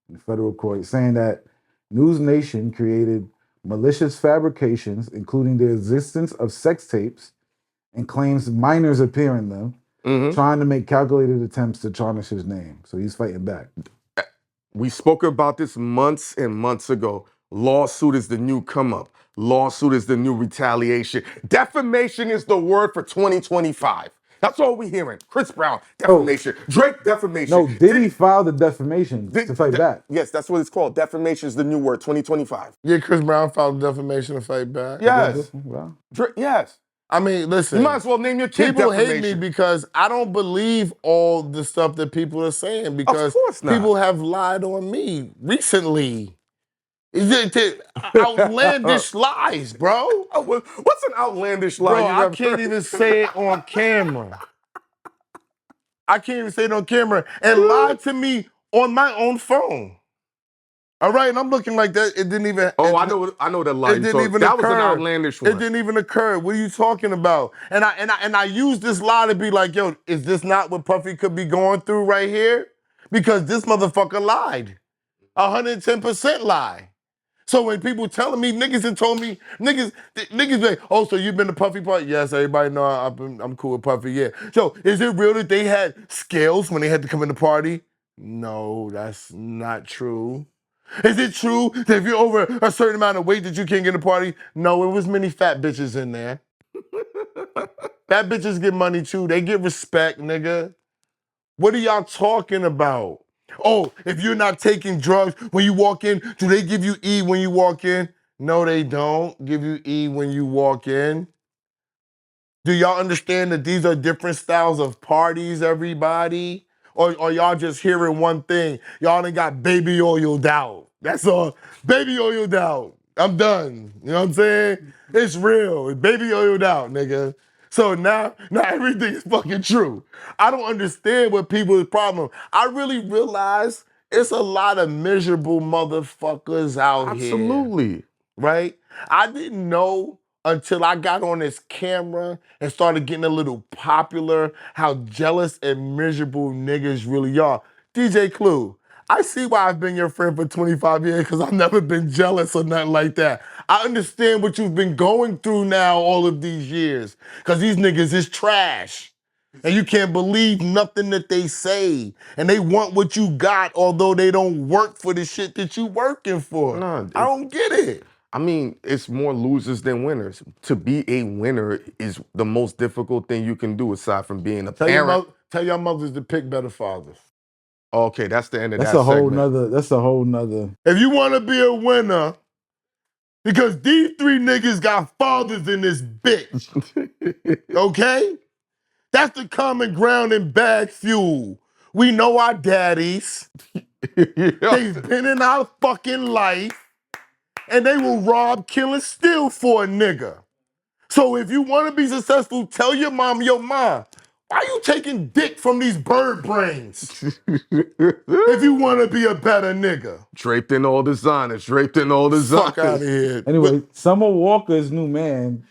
in federal court saying that News Nation created malicious fabrications, including the existence of sex tapes, and claims minors appear in them, trying to make calculated attempts to tarnish his name. So he's fighting back. We spoke about this months and months ago. Lawsuit is the new come up. Lawsuit is the new retaliation. Defamation is the word for 2025. That's all we hearing. Chris Brown, defamation. Drake, defamation. No, Diddy filed the defamation to fight back. Yes, that's what it's called. Defamation is the new word, 2025. Yeah, Chris Brown filed defamation to fight back. Yes. Well, Drake, yes. I mean, listen. You might as well name your kid People defamation. hate me because I don't believe all the stuff that people are saying because Of course not. people have lied on me recently. Outlandish lies, bro. What's an outlandish lie? Bro, I can't even say it on camera. I can't even say it on camera and lied to me on my own phone. All right, and I'm looking like that. It didn't even. Oh, I know that lie. It didn't even that occur. was an outlandish one. It didn't even occur. What are you talking about? And I use this lie to be like, yo, is this not what Puffy could be going through right here? Because this motherfucker lied. 110% lie. So when people telling me, niggas have told me, niggas like, oh, so you've been to Puffy party? Yes, everybody know I'm cool with Puffy, yeah. So is it real that they had scales when they had to come in the party? No, that's not true. Is it true that if you're over a certain amount of weight that you can't get in the party? No, it was many fat bitches in there. Fat bitches get money too. They get respect, nigga. What are y'all talking about? Oh, if you're not taking drugs when you walk in, do they give you E when you walk in? No, they don't give you E when you walk in. Do y'all understand that these are different styles of parties, everybody? Or y'all just hearing one thing? Y'all done got baby oiled out. That's all. Baby oiled out. I'm done. You know what I'm saying? It's real. It's baby oiled out, nigga. So now everything is fucking true. I don't understand what people's problem. I really realize it's a lot of miserable motherfuckers out here. Absolutely. Right? I didn't know until I got on this camera and started getting a little popular how jealous and miserable niggas really are. DJ Clue, I see why I've been your friend for 25 years because I've never been jealous or nothing like that. I understand what you've been going through now all of these years because these niggas is trash. And you can't believe nothing that they say. And they want what you got, although they don't work for the shit that you working for. No, I don't get it. I mean, it's more losers than winners. To be a winner is the most difficult thing you can do aside from being a parent. Tell your mothers to pick better fathers. Okay, that's the end of that's that a whole segment. That's a whole nother. If you want to be a winner, because these 3 niggas got fathers in this bitch, okay? That's the common ground in BagFuel. We know our daddies. They've been in our fucking life, and they will rob, kill, and steal for a nigga. So if you want to be successful, tell your mom, yo, mom, Why you taking dick from these bird brains? If you want to be a better nigga. Draped in all designers. Draped in all designers. Fuck out of here. Anyway, Summer Walker's new man.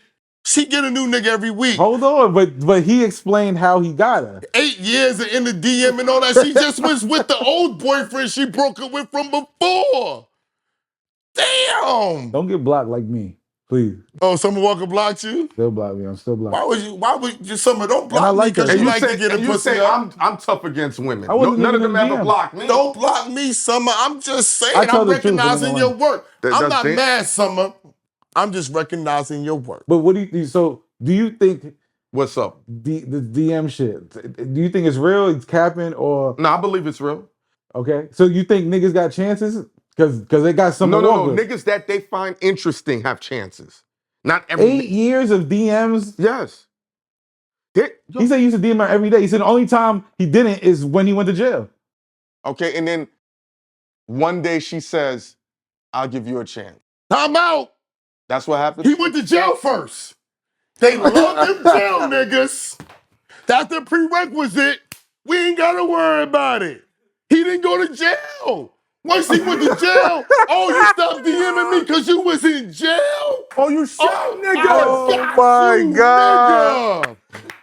She get a new nigga every week. Hold on, but he explained how he got her. 8 years in the DM and all that. She just was with the old boyfriend she broke up with from before. Damn. Don't get blocked like me, please. Oh, Summer Walker blocked you? Still block me. I'm still blocked. Why would you, Summer, don't block me like because her. you like to get a pussy up? I'm tough against women. I wasn't None of even them in the ever DM. blocked me. Don't block me, Summer. I'm just saying, I tell I'm the truth, recognizing but your work. I'm not it. mad, Summer. I'm just recognizing your work. But what do you? So do you think What's up? the DM shit? Do you think it's real? It's capping or? No, I believe it's real. Okay, so you think niggas got chances? Because they got some. No. Niggas that they find interesting have chances. Not every 8 years of DMs. Yes. He said he used to DM her every day. He said the only time he didn't is when he went to jail. Okay, and then one day she says, I'll give you a chance. Time out. That's what happened? He went to jail first. They love them jail niggas. That's the prerequisite. We ain't got to worry about it. He didn't go to jail. Once he went to jail, oh, you stopped DMing me because you was in jail? Oh, you shot, nigga. Oh, my God. Nigga.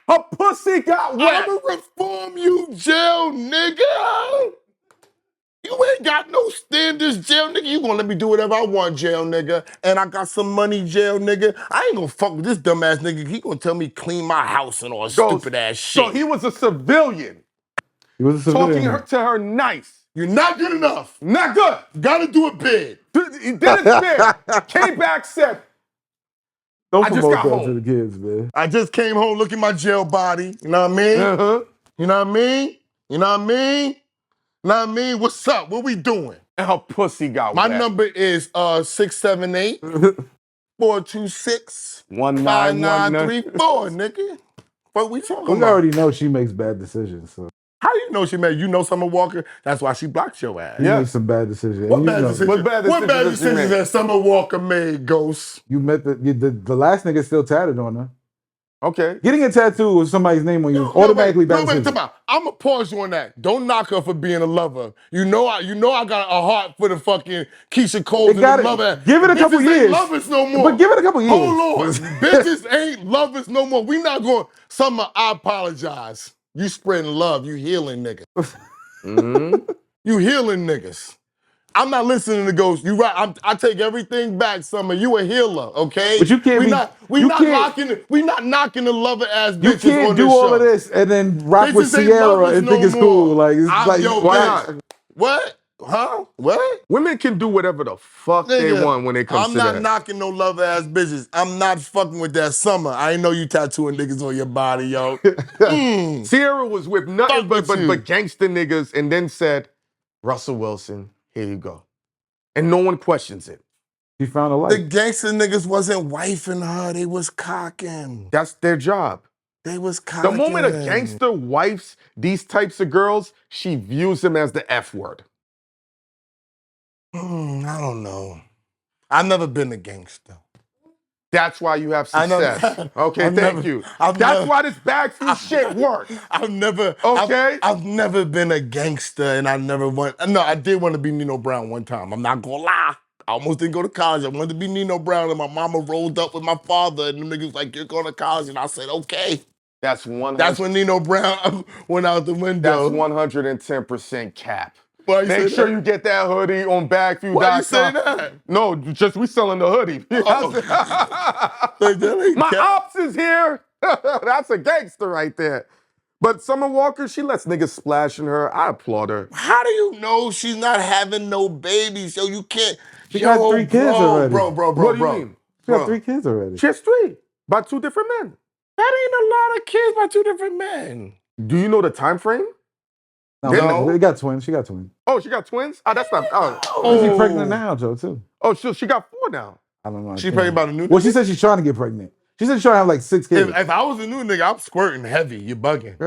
Her pussy got wet. I'ma reform you, jail nigga. You ain't got no standards, jail nigga. You gonna let me do whatever I want, jail nigga. And I got some money, jail nigga. I ain't gonna fuck with this dumbass nigga. He gonna tell me clean my house and all stupid ass shit. So he was a civilian. He was a civilian. Talking to her nice. You're not good enough. Not good. Gotta do a bid. He did his bid. Came back, said, Don't I just promote got that home. to the kids, man. I just came home, look at my jail body. You know what I mean? Uh-huh. You know what I mean? You know what I mean? You know what I mean? What's up? What we doing? And her pussy got My wet. number is 678 426 5934, nigga. What we talking We about? already know she makes bad decisions, so How you know she made? You know Summer Walker? That's why she blocked your ass. you make some bad decisions. What And bad you know, decisions? What bad What bad decisions you decisions made? that Summer Walker made, Ghost? You met the last nigga still tatted on her. Okay. Getting a tattoo with somebody's name on you automatically bad wait, decision. I'm gonna pause you on that. Don't knock her for being a lover. You know I got a heart for the fucking Keisha Coles and the lover. Give it a couple Bitches years. ain't lovers no more. But give it a couple years. Hold on. Bitches ain't lovers no more. We not going, Summer, I apologize. You spreading love. You healing niggas. Mm-hmm. You healing niggas. I'm not listening to Ghost. You right. I take everything back, Summer. You a healer, okay? But you can't we not knocking the lover ass bitches You can't on do this all show. of this and then rock with Bitches ain't Sierra lovers and no think it's more. cool. Like, it's like Yo, why bitch. not? What? Huh? What? Women can do whatever the fuck they Nigga, want when it comes I'm to not that. knocking no love ass bitches. I'm not fucking with that Summer. I ain't know you tattooing niggas on your body, yo. Sierra was with nothing Fuck with you. but gangster niggas and then said, Russell Wilson, here you go. And no one questions it. She found a The light. gangster niggas wasn't wifing her. They was cocking. That's their job. They was The cocking. moment a gangster wifes these types of girls, she views them as the F word. I don't know. I've never been a gangster. That's why you have I know- success. Okay, I've thank never- you. I've That's never- why this BagFuel shit works. I've never. Okay. I've never been a gangster, and I never want. No, I did want to be Nino Brown one time. I'm not gonna lie. I almost didn't go to college. I wanted to be Nino Brown, and my mama rolled up with my father, and the nigga was like, "You're going to college," and I said, "Okay." That's 100. That's when Nino Brown went out the window. That's 110% cap. Why you Make say sure that? you get that hoodie on BagFuel.com. Why you say that? No, just we selling the hoodie. Like, that ain't My cap. ops is here. That's a gangster right there. But Summer Walker, she lets niggas splash in her. I applaud her. How do you know she's not having no babies? Yo, you can't. She got 3 kids already. Bro. What do you mean? She got 3 kids already. She has 3 by 2 different men. That ain't a lot of kids by 2 different men. Do you know the time frame? No, they got twins. She got twins. Oh, she got twins? Oh, that's not. She's pregnant now, Joe, too. Oh, she got 4 now. I don't know. She pregnant about a new Well, nigga? she said she's trying to get pregnant. She said she's trying to have like 6 kids. If I was a new nigga, I'm squirting heavy. You bugging.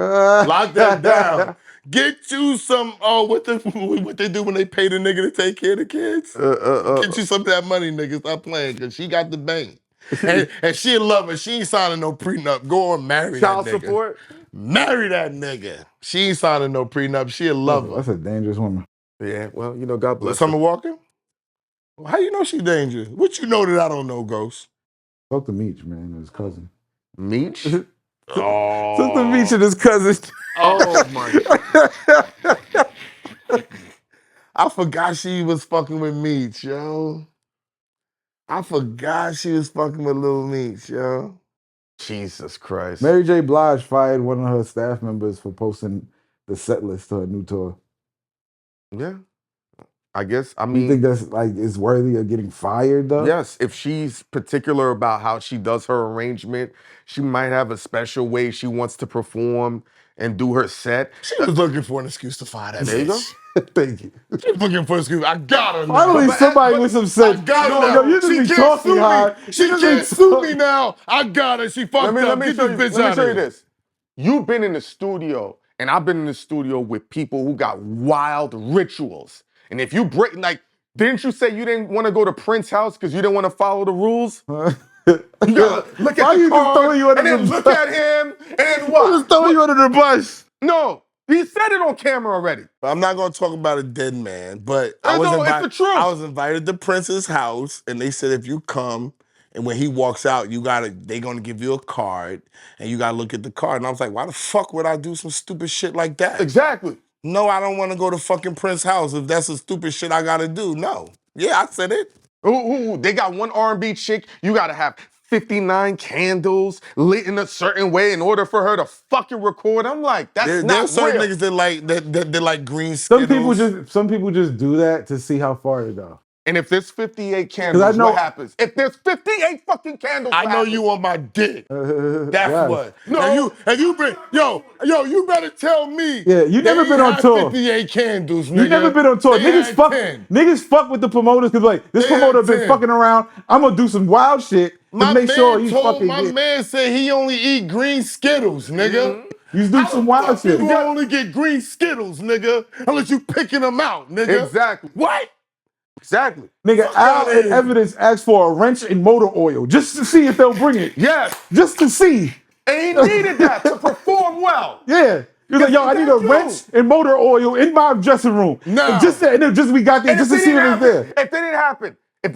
Lock that down. Get you some, what they do when they pay the nigga to take care of the kids? Get you some of that money, nigga. Stop playing, because she got the bank. and she in love her. She ain't signing no prenup. Go on, marry Child that nigga. support? marry that nigga. She ain't signing no prenup. She a lover. That's a dangerous woman. Yeah, well, God bless Summer her. Walker? How you know she dangerous? What you know that I don't know, Ghost? Talk to Meech, man, his cousin. Meech? Oh. Talk to Meech and his cousin. Oh, my God. I forgot she was fucking with Meech, yo. I forgot she was fucking with Lil Meech, yo. Jesus Christ. Mary J. Blige fired one of her staff members for posting the set list to her new tour. Yeah. I guess, I mean. You think that's like is worthy of getting fired though? Yes, if she's particular about how she does her arrangement, she might have a special way she wants to perform and do her set. She was looking for an excuse to fire that There you go. bitch. Thank you. She was looking for an excuse. I got her now. Finally, somebody with some sense. I got her Yo, now. you just She be can't talking sue me. high. She can't sue me now. I got her. She fucked up. Let me Get show this bitch you out of here. this. You've been in the studio, and I've been in the studio with people who got wild rituals. And if you break, like, didn't you say you didn't want to go to Prince's house because you didn't want to follow the rules? You gotta look at the card, and then look at him, and then what? Just throwing you under the bus. No, he said it on camera already. I'm not going to talk about a dead man, but I it's the truth. was invited to Prince's house, and they said if you come, and when he walks out, they gonna give you a card, and you gotta look at the card. And I was like, why the fuck would I do some stupid shit like that? Exactly. No, I don't want to go to fucking Prince's house if that's the stupid shit I gotta do. No. Yeah, I said it. Ooh, they got one R&B chick, you gotta have 59 candles lit in a certain way in order for her to fucking record. I'm like, that's not There's certain real. niggas that like green Skittles. Some people just do that to see how far they go. And if there's 58 candles, what happens? If there's 58 fucking candles, I know you on my dick. That's yes. what. No. And you been, you better tell me. Yeah, you never been on tour. 58 candles, nigga. You never been on tour. Niggas fuck with the promoters because like this promoter been fucking around. I'm gonna do some wild shit to make sure he's fucking. My man said he only eat green Skittles, nigga. Mm-hmm. You do some wild shit. You only get green Skittles, nigga, unless you picking them out, nigga. Exactly. What? Exactly. Nigga, Al and Evidence asked for a wrench and motor oil just to see if they'll bring it. Yes. Just to see. And he needed that to perform well. Yeah. He was like, yo, I need a wrench and motor oil in my dressing room. No. And just we got there just to see if it's there. If they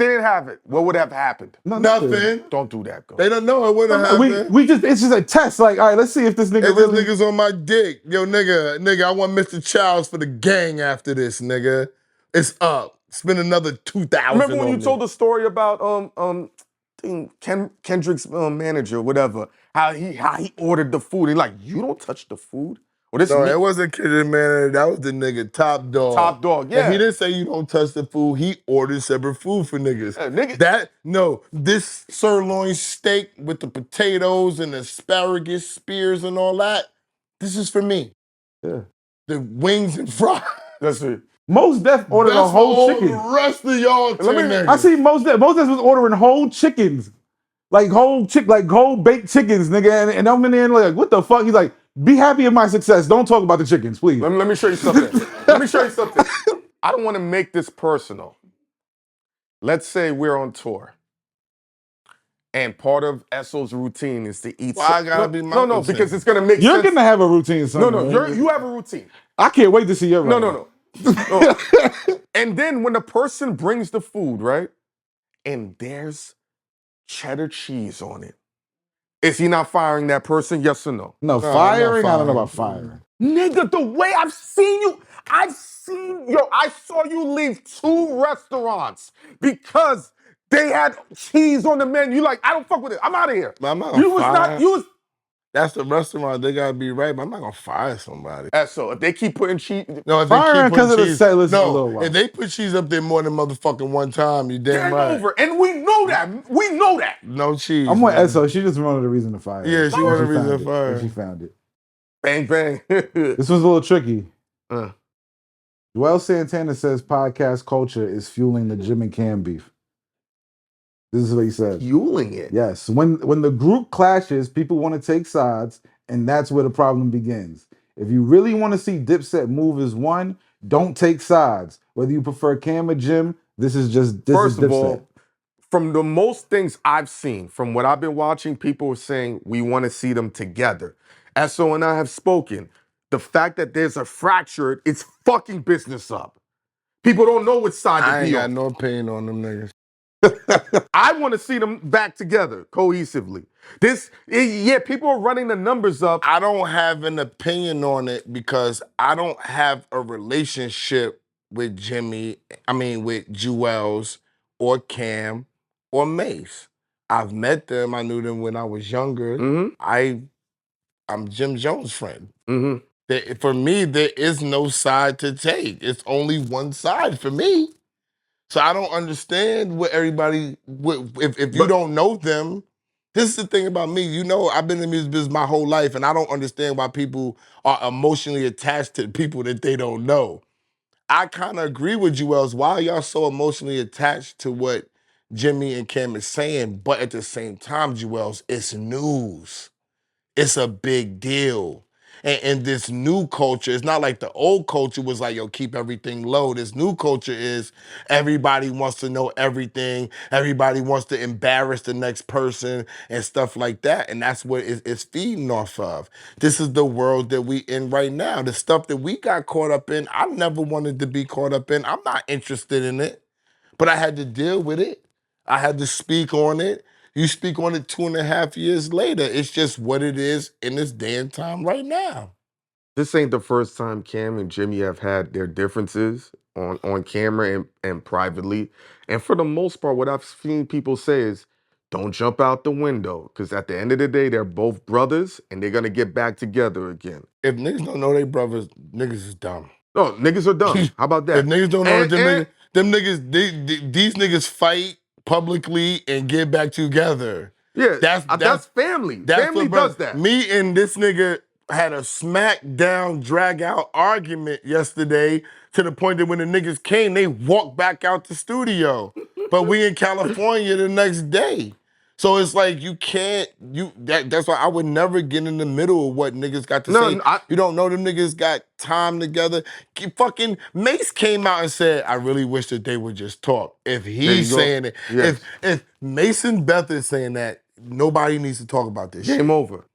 didn't have it, what would have happened? Nothing. Don't do that, girl. They don't know it would have happened. It's just a test. Like, all right, let's see if this nigga This nigga's on my dick. Yo, nigga, I want Mr. Childs for the gang after this, nigga. It's up. Spend another $2,000. Remember when you told the story about Kendrick's manager, whatever, how he ordered the food? He's like, you don't touch the food. Well, No, it wasn't Kendrick manager. That was the nigga Top Dog. Top Dog, yeah. And he didn't say you don't touch the food. He ordered separate food for niggas. This sirloin steak with the potatoes and asparagus spears and all that. This is for me. Yeah. The wings and fries. That's it. Mos Def ordered a whole chicken. The rest of y'all I see Mos Def. Mos Def was ordering whole chickens. Like whole baked chickens, nigga. And I'm in there like, what the fuck? He's like, be happy in my success. Don't talk about the chickens, please. Let me show you something. I don't want to make this personal. Let's say we're on tour. And part of Esso's routine is to eat. I gotta be my routine. Because it's gonna make sense. You're gonna have a routine, son. You have a routine. I can't wait to see your routine. No. And then when the person brings the food, right, and there's cheddar cheese on it, is he not firing that person? Yes or no? No, firing? I don't know about firing. Nigga, the way I saw you leave 2 restaurants because they had cheese on the menu. You like, I don't fuck with it. I'm out of here. I'm not gonna fire. That's the restaurant. They gotta be right, but I'm not gonna fire somebody. So if they keep putting cheese, firing because of the set list. No, if they put cheese up there more than motherfucking one time, you damn right. Over, and we know that. No cheese. I'm with Esso. She just wanted a reason to fire. Yeah, she wanted a reason to fire. She found it. Bang bang. This one's a little tricky. Juelz Santana says podcast culture is fueling the Jim and Cam beef. This is what he said. Fueling it? Yes. When the group clashes, people want to take sides, and that's where the problem begins. If you really want to see Dipset move as one, don't take sides. Whether you prefer Cam or Jim, this is Dipset. First of all, from the most things I've seen, from what I've been watching, people are saying we want to see them together. SO and I have spoken. The fact that there's a fracture, it's fucking business up. People don't know which side to I ain't be got on. no opinion on them niggas. I want to see them back together cohesively. People are running the numbers up. I don't have an opinion on it because I don't have a relationship with with Juelz or Cam or Mace. I've met them. I knew them when I was younger. Mm-hmm. I'm Jim Jones' friend. Mm-hmm. For me, there is no side to take. It's only one side for me. So I don't understand what everybody, if you don't know them, this is the thing about me. You know, I've been in the music business my whole life, and I don't understand why people are emotionally attached to people that they don't know. I kind of agree with Juelz. Why are y'all so emotionally attached to what Jimmy and Cam is saying? But at the same time, Juelz, it's news. It's a big deal. And this new culture, it's not like the old culture was like, yo, keep everything low. This new culture is everybody wants to know everything. Everybody wants to embarrass the next person and stuff like that. And that's what it's feeding off of. This is the world that we in right now. The stuff that we got caught up in, I never wanted to be caught up in. I'm not interested in it, but I had to deal with it. I had to speak on it. You speak on it 2.5 years later. It's just what it is in this day and time right now. This ain't the first time Cam and Jimmy have had their differences on camera and privately. And for the most part, what I've seen people say is, don't jump out the window. Because at the end of the day, they're both brothers and they're going to get back together again. If niggas don't know they brothers, niggas is dumb. No, niggas are dumb. How about that? If niggas don't know these niggas fight publicly and get back together. Yeah, that's family. Family does that. Me and this nigga had a smackdown, drag out argument yesterday to the point that when the niggas came, they walked back out the studio. But we in California the next day. So it's like that's why I would never get in the middle of what niggas got to say. You don't know them niggas got time together. Fucking Mace came out and said, I really wish that they would just talk. If he's saying it, yes. if Mason Beth is saying that, nobody needs to talk about this shit. Game over.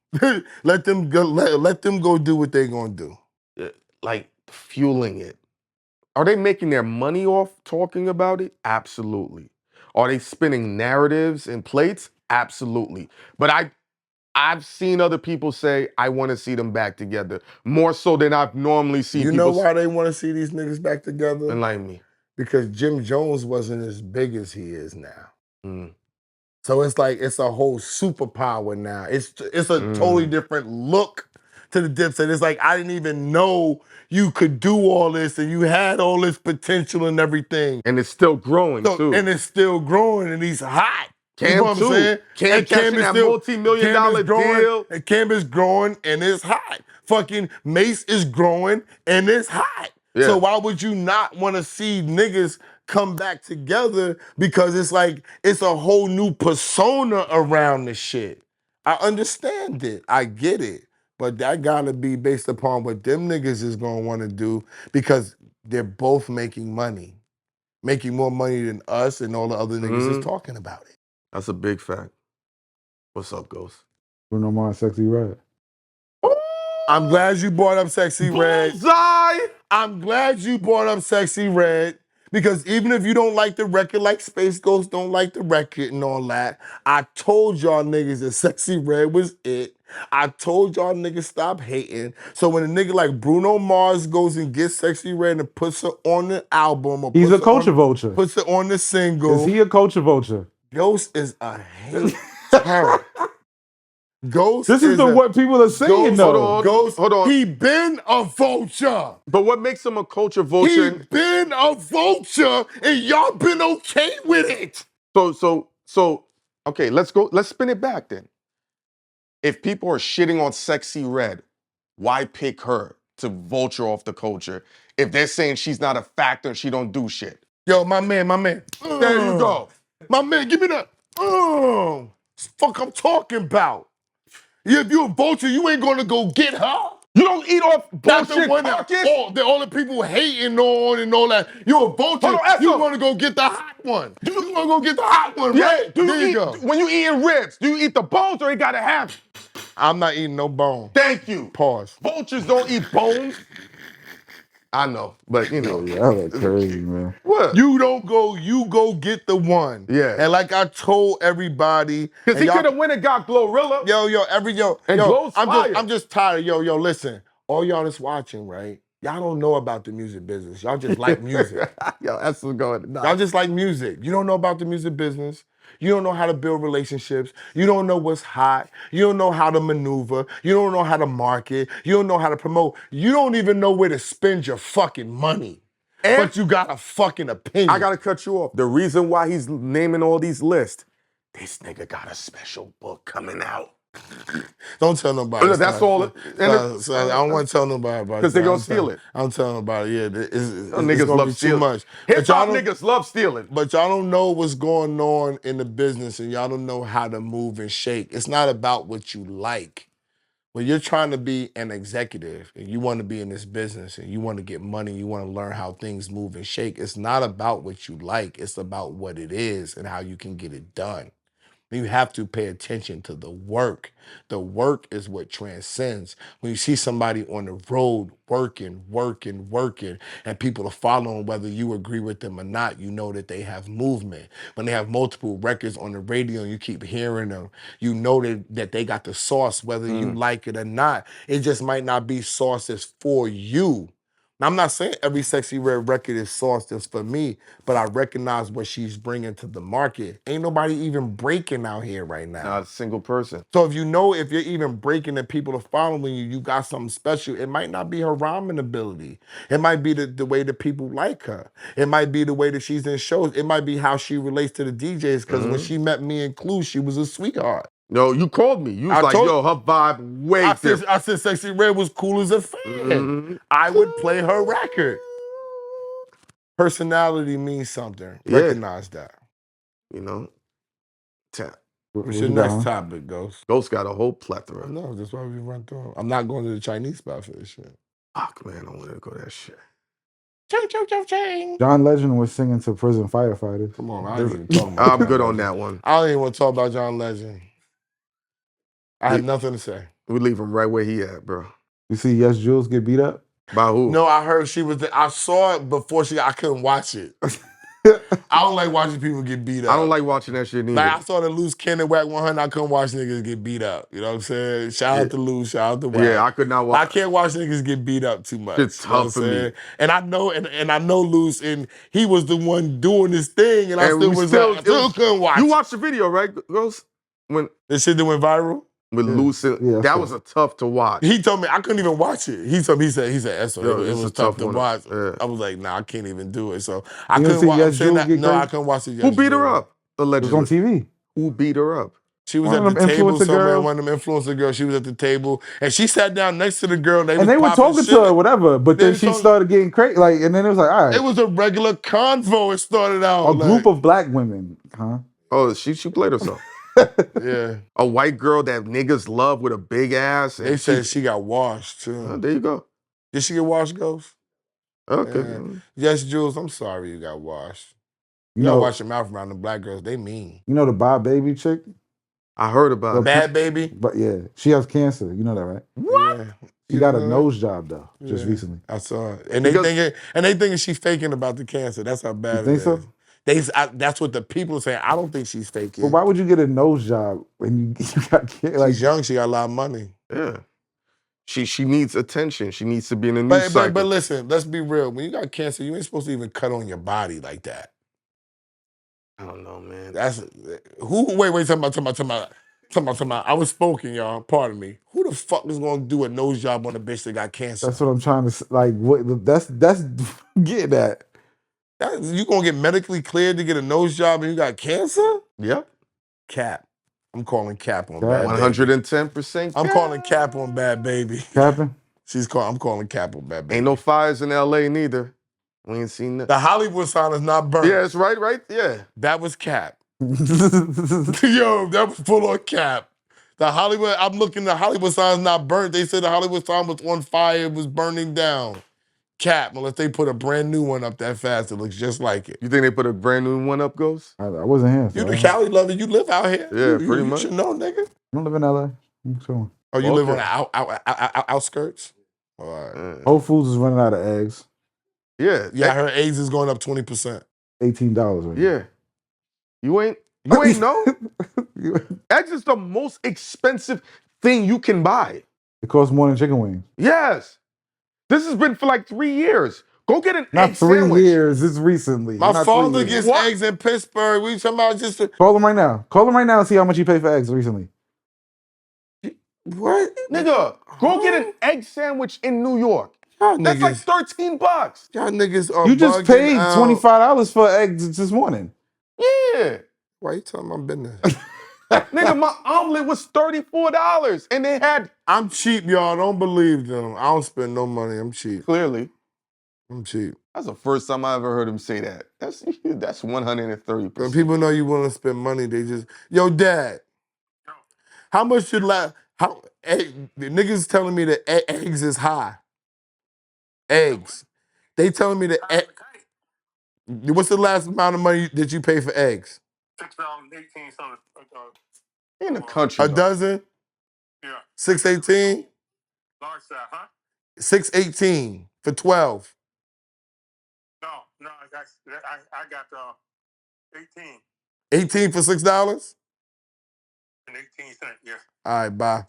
Let them go do what they're gonna do. Like fueling it. Are they making their money off talking about it? Absolutely. Are they spinning narratives and plates? Absolutely. But I've seen other people say, I want to see them back together. More so than I've normally seen people. You know why they want to see these niggas back together? Enlighten me. Because Jim Jones wasn't as big as he is now. So it's like, it's a whole superpower now. It's a totally different look to the Dipset. It's like, I didn't even know you could do all this and you had all this potential and everything. And it's still growing too. And it's still growing and he's hot. Cam you know what too. I'm saying? Cam catching that multi-million-dollar deal. And Cam is growing and it's hot. Fucking Mace is growing and it's hot. Yeah. So why would you not want to see niggas come back together? Because it's like, it's a whole new persona around the shit. I understand it. I get it. But that gotta be based upon what them niggas is gonna wanna do because they're both making money. Making more money than us and all the other niggas is talking about it. That's a big fact. What's up, Ghost? Bruno Mars, Sexy Red. I'm glad you brought up Sexy Red. Bullseye! I'm glad you brought up Sexy Red because even if you don't like the record, like Space Ghost don't like the record and all that, I told y'all niggas that Sexy Red was it. I told y'all niggas stop hating. So when a nigga like Bruno Mars goes and gets Sexy Red and puts her on the album, or he's a culture vulture. Puts it on the single. Is he a culture vulture? Ghost is a hater. Ghost. This is what people are saying, though. Ghost, hold on. He been a vulture. But what makes him a culture vulture? He been a vulture, and y'all been okay with it. So, okay, let's go. Let's spin it back then. If people are shitting on Sexy Red, why pick her to vulture off the culture if they're saying she's not a factor and she don't do shit? Yo, my man. There you go. My man, give me that. Fuck I'm talking about. If you a vulture, you ain't gonna go get her. You don't eat off bullshit carcass? All the people hating on and all that. You a vulture, you wanna go get the hot one. You wanna go get the hot one, right? When you eating ribs, do you eat the bones or you gotta have I'm not eating no bone. Thank you. Pause. Vultures don't eat bones. I know, but you know. Yeah, that's crazy, man. What? You go get the one. Yeah. And like I told everybody. Because he could have went and got Glorilla. And Glow's fire. I'm just tired. Yo, listen. All y'all that's watching, right? Y'all don't know about the music business. Y'all just like music. Yo, that's what's going on. Y'all just like music. You don't know about the music business. You don't know how to build relationships. You don't know what's hot. You don't know how to maneuver. You don't know how to market. You don't know how to promote. You don't even know where to spend your fucking money. But you got a fucking opinion. I gotta cut you off. The reason why he's naming all these lists, this nigga got a special book coming out. Don't tell nobody. That's all. I don't want to tell nobody about it. Because they're going to steal it. I'm telling nobody, yeah. It's niggas gonna love be stealing. too much. Hip-hop niggas love stealing. But y'all don't know what's going on in the business and y'all don't know how to move and shake. It's not about what you like. When you're trying to be an executive and you want to be in this business and you want to get money, you want to learn how things move and shake, it's not about what you like. It's about what it is and how you can get it done. You have to pay attention to the work. The work is what transcends. When you see somebody on the road working, and people are following whether you agree with them or not, you know that they have movement. When they have multiple records on the radio and you keep hearing them, you know that they got the sauce, whether you like it or not. It just might not be sauce that's for you. Now, I'm not saying every Sexy Red record is sauce just for me, but I recognize what she's bringing to the market. Ain't nobody even breaking out here right now. Not a single person. So if you're even breaking and people are following you, you got something special. It might not be her rhyming ability. It might be the way that people like her. It might be the way that she's in shows. It might be how she relates to the DJs, because when she met me in Clue, she was a sweetheart. No, you called me. You was like, yo, her vibe way different. I said Sexy Red was cool as a fan. I would play her record. Personality means something. Yeah. Recognize that. You know? What's your next topic, Ghost? Ghost got a whole plethora. No, that's why we run through them. I'm not going to the Chinese spot for this shit. Fuck, man, I wanted to go to that shit. Ching. John Legend was singing to prison firefighters. Come on, I ain't even talking about I'm good on that one. I don't even want to talk about John Legend. I have nothing to say. We leave him right where he at, bro. You see YesJulez get beat up? By who? No, I heard she was I saw it before I couldn't watch it. I don't like watching people get beat up. I don't like watching that shit either. Like, I saw the Loose Cannon Whack 100. I couldn't watch niggas get beat up. You know what I'm saying? Shout out to Loose, shout out to Whack. Yeah, I could not watch. I can't watch niggas get beat up too much. It's tough for me. And I know, and I know Loose, and he was the one doing this thing, and I still couldn't watch. You watched the video, right, Ghost? When the shit that went viral? With Loose, that was a tough to watch. He told me I couldn't even watch it. He said, it was tough to watch. Yeah. I was like, nah, I can't even do it. So I couldn't watch it. No, I couldn't watch it. Who beat her up? Allegedly. It was on TV. Who beat her up? She was at the table somewhere, one of them influencer girls. She was at the table, and she sat down next to the girl. And they were talking to her, whatever. But then she started getting crazy, and then it was like, all right. It was a regular convo. It started out a group of black women, huh? Oh, she played herself. Yeah. A white girl that niggas love with a big ass. They said she got washed, too. Oh, there you go. Did she get washed, Ghost? Okay. YesJulez, I'm sorry you got washed. You gotta wash your mouth around the black girls. They mean. You know the Bob Baby chick? I heard about it. Bad Baby? But yeah, she has cancer. You know that, right? What? Yeah. She got a nose job, though, just recently. I saw it. And they thinking she's faking about the cancer. That's how bad you it think is. so? That's what the people are saying. I don't think she's faking. But why would you get a nose job when you got cancer? Like, she's young. She got a lot of money. Yeah. She needs attention. She needs to be in a news cycle. But listen, let's be real. When you got cancer, you ain't supposed to even cut on your body like that. I don't know, man. That's who. Wait. Talking about. I was spoken, y'all. Pardon me. Who the fuck is gonna do a nose job on a bitch that got cancer? That's what I'm trying to like. What? That's get that. You gonna get medically cleared to get a nose job and you got cancer? Yep. Cap. I'm calling cap on Bad 110%. I'm calling cap on Bad Baby. Capping? I'm calling cap on Bad Baby. Ain't no fires in LA neither. We ain't seen that. The Hollywood sign is not burnt. Yeah, it's right. Yeah. That was cap. Yo, that was full on cap. The Hollywood sign's not burnt. They said the Hollywood sign was on fire, it was burning down. Cap, unless they put a brand new one up that fast, it looks just like it. You think they put a brand new one up, Ghost? I wasn't here. You the Cali lover, you live out here. Yeah, pretty much. You should know, nigga. I don't live in LA. I'm chilling. Oh, you live on the outskirts? All right. Whole Foods is running out of eggs. Yeah. Yeah, I heard eggs is going up 20%. $18 right now. Yeah. You ain't know? Eggs is the most expensive thing you can buy. It costs more than chicken wings. Yes. This has been for like 3 years. Go get an Not egg 3 sandwich. years. It's recently. My Not father 3 years. gets eggs in Pittsburgh. We talking about just Call him right now. Call him right now and see how much you paid for eggs recently. what? Nigga, go get an egg sandwich in New York. Y'all That's like niggas, $13. y'all niggas are You just bugging paid out. $25 for eggs this morning. Yeah. Why you telling my business? Nigga, my omelet was $34 and they had I'm cheap, y'all. Don't believe them. I don't spend no money. I'm cheap. clearly. I'm cheap. That's the first time I ever heard him say that. That's 130%. When people know you want to spend money, they just, yo, Dad, how much should the niggas telling me that eggs is high. Eggs. They telling me that what's the last amount of money that you pay for eggs? $6.18 In the country. A dozen? Yeah. $6.18? Large size, huh? $6.18 for 12. No, I got 18 18 for $6? and 18 cents. Yeah. All right, bye.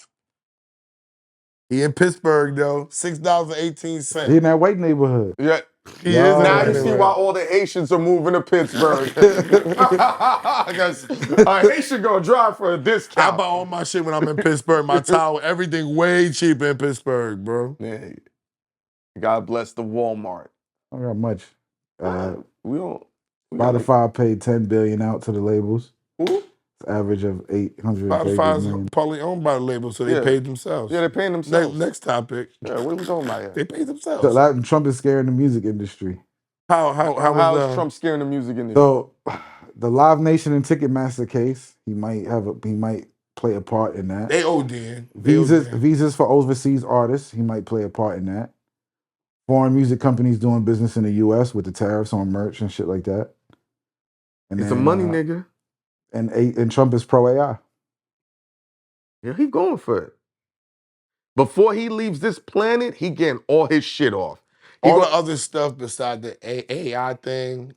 He in Pittsburgh though. $6.18. He in that white neighborhood. Yeah. He is in Now that you see neighborhood. why all the Haitians are moving to Pittsburgh. Because a Haitian gonna drive for a discount. I buy all my shit when I'm in Pittsburgh. My towel, everything way cheaper in Pittsburgh, bro. Yeah. God bless the Walmart. I don't got much. We don't. Spotify paid $10 billion out to the labels. Who? It's average of $830 Spotify's million. partly owned by the label, so they Yeah. paid themselves. Yeah, they're paying themselves. Next topic. Yeah, what are we talking about here? They paid So themselves. that, Trump is scaring the music industry. How How's was Trump scaring the music industry? So the Live Nation and Ticketmaster case, he might play a part in that. they OD'ing. Visas for overseas artists, he might play a part in that. Foreign music companies doing business in the U.S. with the tariffs on merch and shit like that. And It's a money nigga. And Trump is pro AI. Yeah, he going for it. Before he leaves this planet, he getting all his shit off. All the other stuff beside the AI thing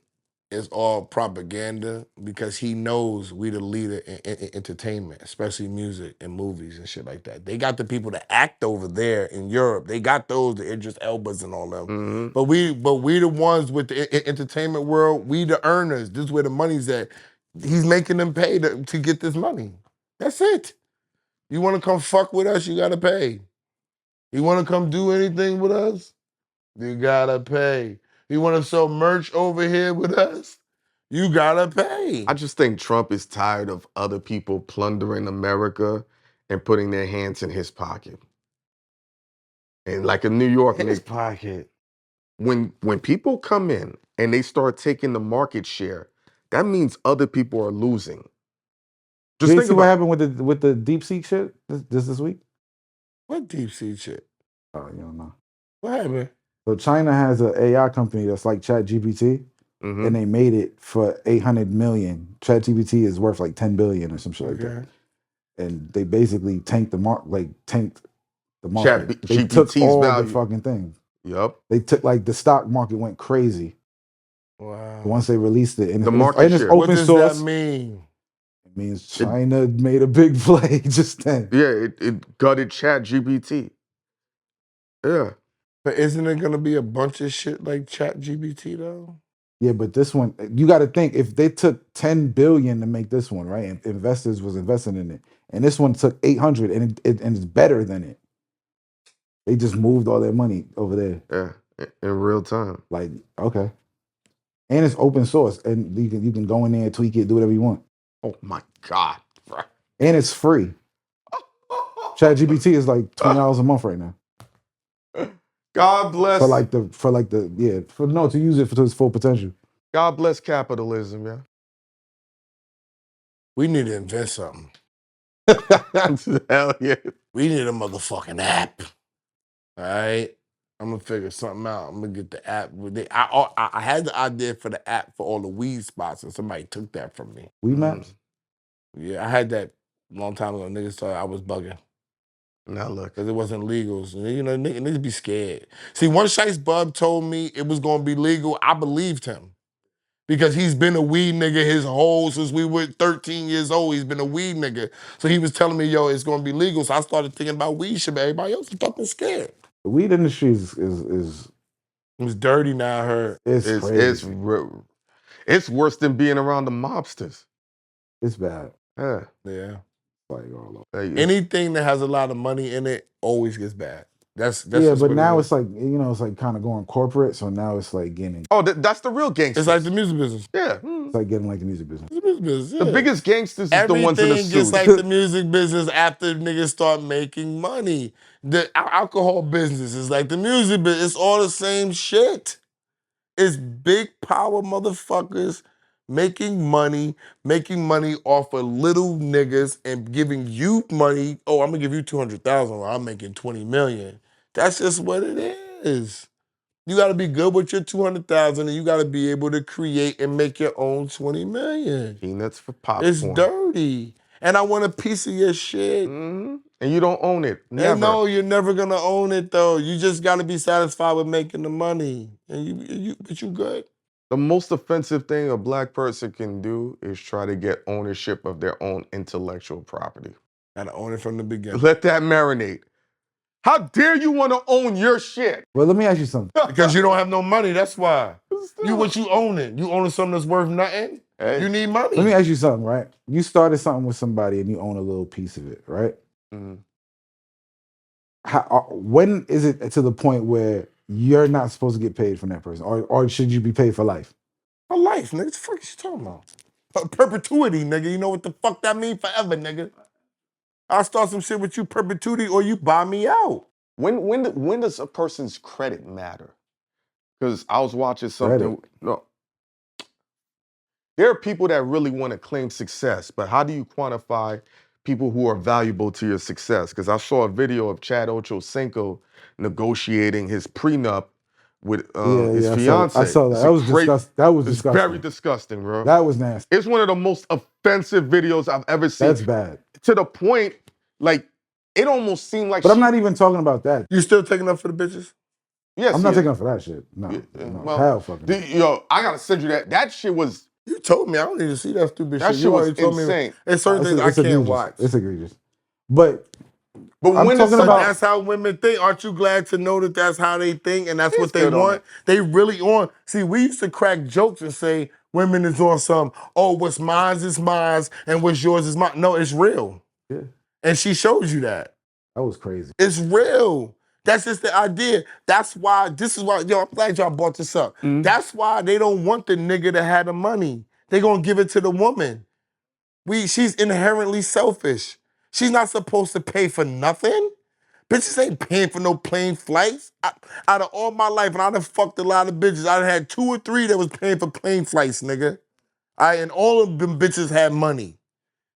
is all propaganda because he knows we the leader in entertainment, especially music and movies and shit like that. They got the people to act over there in Europe. They got those, the Idris Elbas and all them. Mm-hmm. But we the ones with the entertainment world. We the earners. This is where the money's at. He's making them pay to get this money. That's it. You want to come fuck with us, you gotta pay. You want to come do anything with us, you gotta pay. You want to sell merch over here with us, you gotta pay. I just think Trump is tired of other people plundering America and putting their hands in his pocket. And like in New York, In his pocket. when people come in and they start taking the market share, that means other people are losing. Just Did you think see what about happened with the DeepSeek shit this week? What deep sea shit? Oh, you don't know. What happened? So China has an AI company that's like ChatGPT, Mhm. and they made it for $800 million. ChatGPT is worth like $10 billion or some shit like that. And they basically tanked the market. They took GPT's all value. the fucking things. Yup. They took the stock market went crazy Wow. once they released it. And The it's market it's share. What open does source. that mean? It means China made a big play just then. Yeah, it gutted ChatGPT. Yeah. But isn't it gonna be a bunch of shit like ChatGPT though? Yeah, but this one, you got to think, if they took $10 billion to make this one, right? And investors was investing in it, and this one took 800, and it's better than it. They just moved all their money over there. Yeah. In real time. Like, okay. And it's open source, and you can go in there and tweak it, do whatever you want. Oh my God. And it's free. ChatGPT is like $20 a month right now. God bless. To use it to its full potential. God bless capitalism, yeah. We need to invent something. Hell yeah. We need a motherfucking app. All right? I'm gonna figure something out. I'm gonna get the app. I had the idea for the app for all the weed spots, and somebody took that from me. Weed maps? Yeah, I had that a long time ago. Niggas thought I was bugging. Now look. Because it wasn't legal. So, you know, niggas be scared. See, once Shice Bub told me it was going to be legal, I believed him. Because he's been a weed nigga since we were 13 years old. He's been a weed nigga. So he was telling me, yo, it's going to be legal. So I started thinking about weed shit, but everybody else is fucking scared. The weed industry is It's dirty now, I heard. It's crazy. It's worse than being around the mobsters. It's bad. Yeah. Yeah. Like all over. Like, Anything that has a lot of money in it always gets bad. That's yeah, just but what now it it's like, you know, it's like kind of going corporate. So now it's like getting. Oh, that's the real gangsters. It's like the music business. Yeah. It's like getting like the music business. It's the music business, yeah. The biggest gangsters is the ones in the Everything gets suits. like the music business after niggas start making money. The alcohol business is like the music business. It's all the same shit. It's big power motherfuckers making money off of little niggas and giving you money. Oh, I'm gonna give you 200,000. I'm making 20 million. That's just what it is. You gotta be good with your 200,000 and you gotta be able to create and make your own 20 million. Peanuts for popcorn. It's dirty. And I want a piece of your shit. Mm-hmm. And you don't own it. Never. And no, you're never gonna own it though. You just gotta be satisfied with making the money. And but you good. The most offensive thing a black person can do is try to get ownership of their own intellectual property. Gotta own it from the beginning. Let that marinate. How dare you want to own your shit? Well, let me ask you something. Because you don't have no money, that's why. What you owning? You owning something that's worth nothing? Hey. You need money. Let me ask you something, right? You started something with somebody and you own a little piece of it, right? Mm-hmm. When is it to the point where you're not supposed to get paid from that person? Or should you be paid for life? For life, nigga. What the fuck is you talking about? Perpetuity, nigga. You know what the fuck that mean? Forever, nigga. I'll start some shit with you, perpetuity, or you buy me out. When does a person's credit matter? Because I was watching something. No. There are people that really want to claim success, but how do you quantify people who are valuable to your success? Because I saw a video of Chad Ochocinco negotiating his prenup with his fiance. I saw that. That was disgusting. That was disgusting. Very disgusting, bro. That was nasty. It's one of the most offensive videos I've ever seen. That's bad. To the point, like, it almost seemed like. But I'm not even talking about that. You still taking up for the bitches? Yes. I'm not taking up for that shit. No. Well, hell fucking. Yo, I gotta send you that. That shit was. You told me. I don't need to see that stupid shit. That shit was insane. It's certain things I can't watch. It's egregious. But when talking about that's how women think. Aren't you glad to know that that's how they think and that's what they want? They really on. See, we used to crack jokes and say women is on some, oh, what's mine is mine and what's yours is mine. No, it's real. Yeah. And she shows you that. That was crazy. It's real. That's just the idea. That's why, yo, I'm glad y'all brought this up. Mm-hmm. That's why they don't want the nigga to have the money. They gonna give it to the woman. She's inherently selfish. She's not supposed to pay for nothing. Bitches ain't paying for no plane flights. Out of all my life, and I done fucked a lot of bitches, I done had 2 or 3 that was paying for plane flights, nigga. And all of them bitches had money.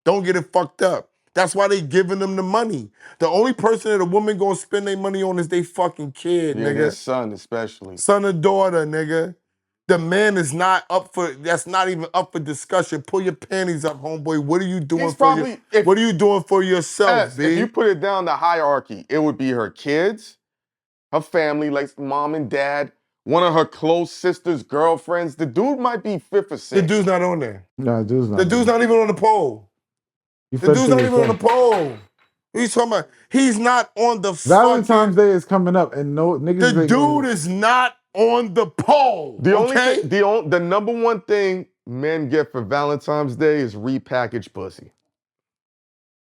Don't get it fucked up. That's why they giving them the money. The only person that a woman gonna spend their money on is they fucking kid, nigga. Their son, especially. Son or daughter, nigga. The man is not up for, that's not even up for discussion. Pull your panties up, homeboy. What are you doing what are you doing for yourself, B? If you put it down the hierarchy, it would be her kids, her family, like mom and dad, one of her close sisters, girlfriends. The dude might be 5th or 6th. The dude's not on there. No, the dude's not. The dude's not even on the poll. The dude's not even on the poll. He's talking about, he's not on the Valentine's Day is coming up and no niggas. The dude is not on the poll. The only thing, the number one thing men get for Valentine's Day is repackaged pussy.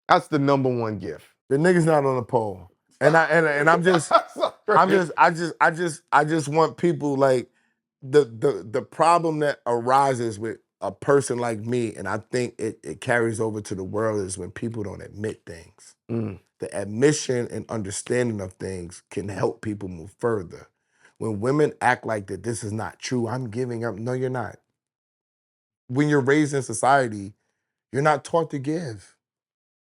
That's the number one gift. The nigga's not on the poll. And I'm just I just want people like the problem that arises with a person like me, and I think it carries over to the world, is when people don't admit things. The admission and understanding of things can help people move further. When women act like that this is not true, I'm giving up. No, you're not. When you're raised in society, you're not taught to give.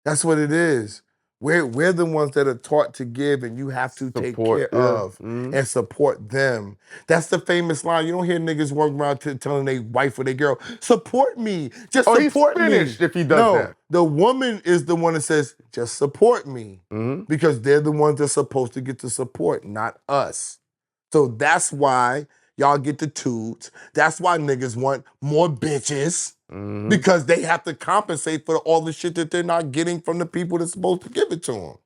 That's what it is. We're the ones that are taught to give, and you have to take Support, care yeah. of and support them. That's the famous line. You don't hear niggas walking around telling their wife or their girl, support me, just Oh, he's support me. finished if he does No, that. the woman is the one that says, just support me. Because they're the ones that's supposed to get the support, not us. So that's why y'all get the toots. That's why niggas want more bitches. Because they have to compensate for all the shit that they're not getting from the people that's supposed to give it to them.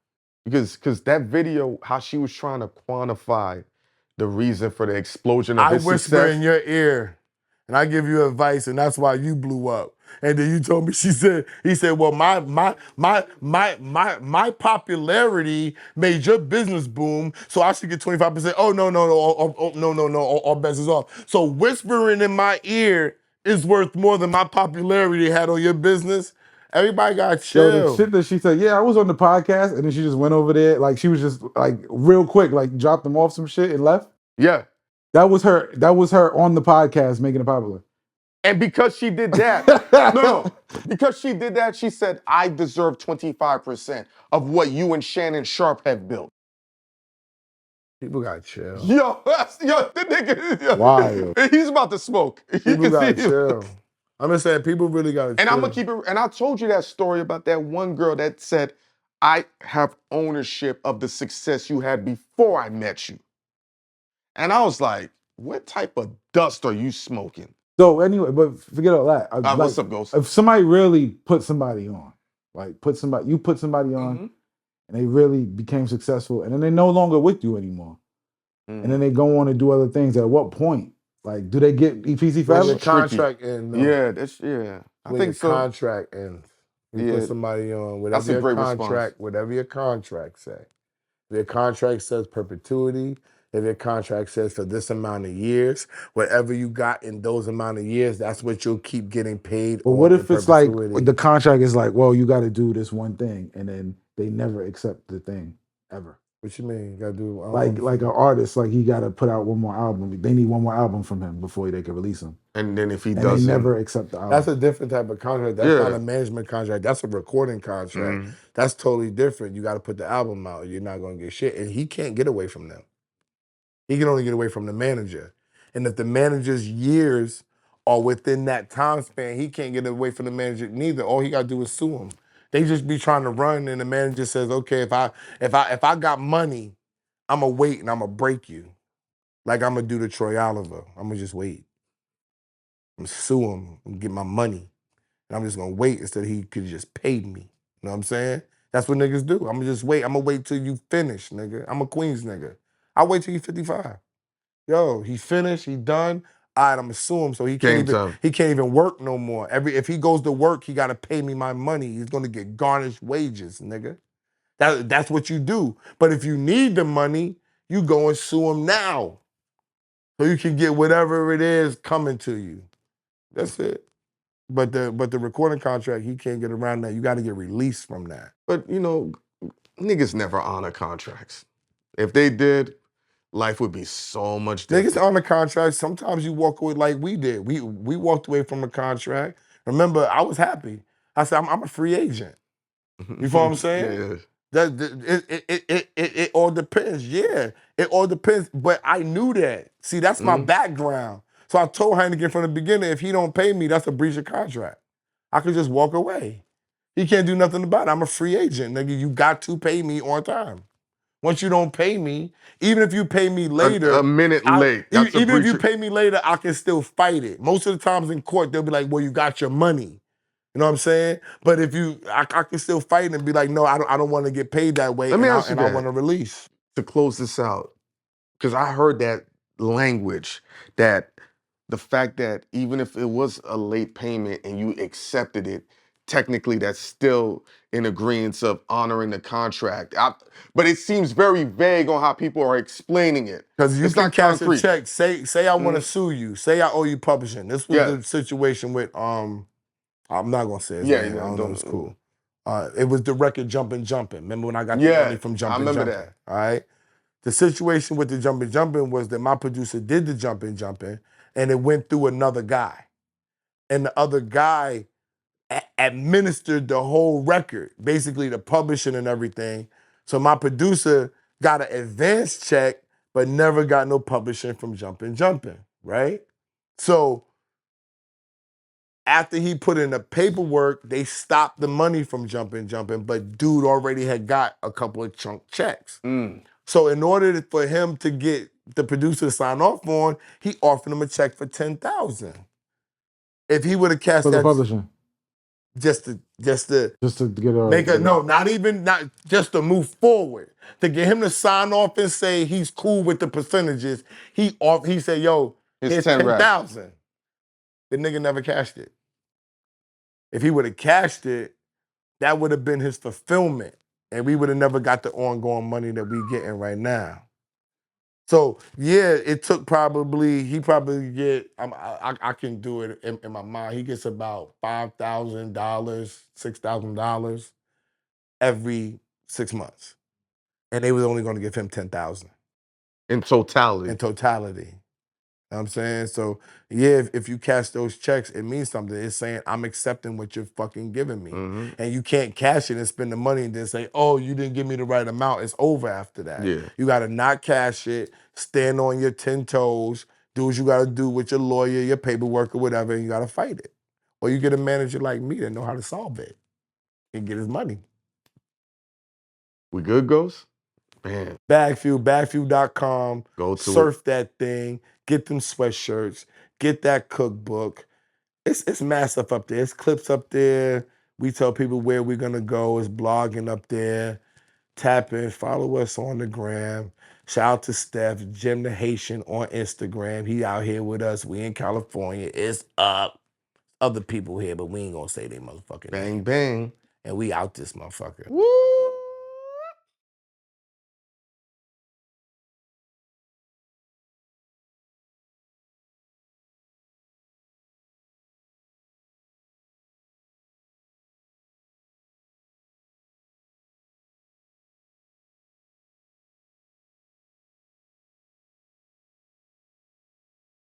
Because that video, how she was trying to quantify the reason for the explosion of I his whisper success. in your ear, and I give you advice, and that's why you blew up. And then you told me, he said, well, my popularity made your business boom, so I should get 25%. Oh, no, all bets is off. So whispering in my ear is worth more than my popularity had on your business. Everybody got chill. Yo, the shit that she said, yeah, I was on the podcast, and then she just went over there, like she was just like real quick, like dropped them off some shit and left. Yeah. That was her on the podcast making it popular. And because she did that, because she did that, she said, I deserve 25% of what you and Shannon Sharp have built. People got chill. Yo, the nigga, Wild. He's about to smoke. People got chill. I'm just saying, people really got to chill. And I'm gonna keep it, and I told you that story about that one girl that said, I have ownership of the success you had before I met you. And I was like, what type of dust are you smoking? So anyway, but forget all that. What's up, Ghost? If somebody really put somebody on, like you put somebody on, and they really became successful, and then they're no longer with you anymore, and then they go on and do other things. At what point, like, do they get EPC forever? When the contract ends. I think so. Contract ends. You put somebody on, whatever your contract say. If your contract says perpetuity, if your contract says for this amount of years, whatever you got in those amount of years, that's what you'll keep getting paid. But what if it's like the contract is like, well, you got to do this one thing, and then they never accept the thing ever? What you mean? You got to do like an artist, like he got to put out one more album. They need one more album from him before they can release him. And then if he and doesn't, they never accept the album. That's a different type of contract. That's not a management contract. That's a recording contract. That's totally different. You got to put the album out. You're not going to get shit. And he can't get away from them. He can only get away from the manager. And if the manager's years are within that time span, he can't get away from the manager neither. All he got to do is sue him. They just be trying to run, and the manager says, "Okay, if I got money, I'm gonna wait and I'm gonna break you, like I'm gonna do to Troy Oliver. I'm gonna just wait. I'm gonna sue him and get my money, and I'm just gonna wait instead he could just pay me. You know what I'm saying? That's what niggas do. I'm gonna just wait. I'm gonna wait till you finish, nigga. I'm a Queens nigga. I wait till you 55. Yo, he finished. He done. All right, I'm gonna sue him so he can't even work no more. If he goes to work, he gotta pay me my money. He's gonna get garnished wages, nigga. That's what you do. But if you need the money, you go and sue him now. So you can get whatever it is coming to you. That's it. But the recording contract, he can't get around that. You got to get released from that. But you know, niggas never honor contracts. If they did, life would be so much different. Niggas honor contracts. Sometimes you walk away like we did. We walked away from a contract. Remember, I was happy. I said, I'm a free agent. You feel what I'm saying? Yeah. It all depends. Yeah, it all depends. But I knew that. See, that's my background. So I told Hynaken from the beginning, if he don't pay me, that's a breach of contract. I could just walk away. He can't do nothing about it. I'm a free agent, nigga. You got to pay me on time. Once you don't pay me, even if you pay me later. A minute late. Even if you pay me later, I can still fight it. Most of the times in court, they'll be like, well, you got your money. You know what I'm saying? But if I can still fight and be like, no, I don't want to get paid that way, and I want to release. To close this out, because I heard that language, that the fact that even if it was a late payment and you accepted it, technically that's still in agreement of honoring the contract. But it seems very vague on how people are explaining it. Because you can cash a check. Say I want to sue you. Say I owe you publishing. This was the situation with I'm not gonna say his name. I don't know. It's cool. It was the record Jumpin' Jumpin'. Remember when I got the money from Jumpin' Jumpin'? I remember that. All right. The situation with the Jumpin' Jumpin' was that my producer did the Jumpin' Jumpin', and it went through another guy. And the other guy administered the whole record, basically the publishing and everything. So my producer got an advance check, but never got no publishing from Jumpin', right? So after he put in the paperwork, they stopped the money from Jumpin', but dude already had got a couple of chunk checks. So in order for him to get the producer to sign off on, he offered him a check for $10,000. If he would have cashed For the that publishing. just to Just to get a make not just to move forward. To get him to sign off and say he's cool with the percentages, he said, yo, here's 10,000. The nigga never cashed it. If he would have cashed it, that would have been his fulfillment. And we would have never got the ongoing money that we getting right now. So yeah, it took he probably get, I can do it in my mind. He gets about $5,000, $6,000 every 6 months. And they was only going to give him $10,000. In totality. In totality. You know what I'm saying? So yeah, if you cash those checks, it means something. It's saying, I'm accepting what you're fucking giving me. And you can't cash it and spend the money and then say, oh, you didn't give me the right amount. It's over after that. Yeah. You got to not cash it, stand on your 10 toes, do what you got to do with your lawyer, your paperwork or whatever, and you got to fight it. Or you get a manager like me that know how to solve it and get his money. We good, Ghost? Man. BagFuel, BagFuel.com. Go to surf that thing. Get them sweatshirts. Get that cookbook. It's mad stuff up there. It's clips up there. We tell people where we're gonna go. It's blogging up there. Tap in. Follow us on the gram. Shout out to Steph, Jim the Haitian on Instagram. He out here with us. We in California. It's up. Other people here, but we ain't gonna say they motherfucking bang, names. bang. And we out this motherfucker. Woo!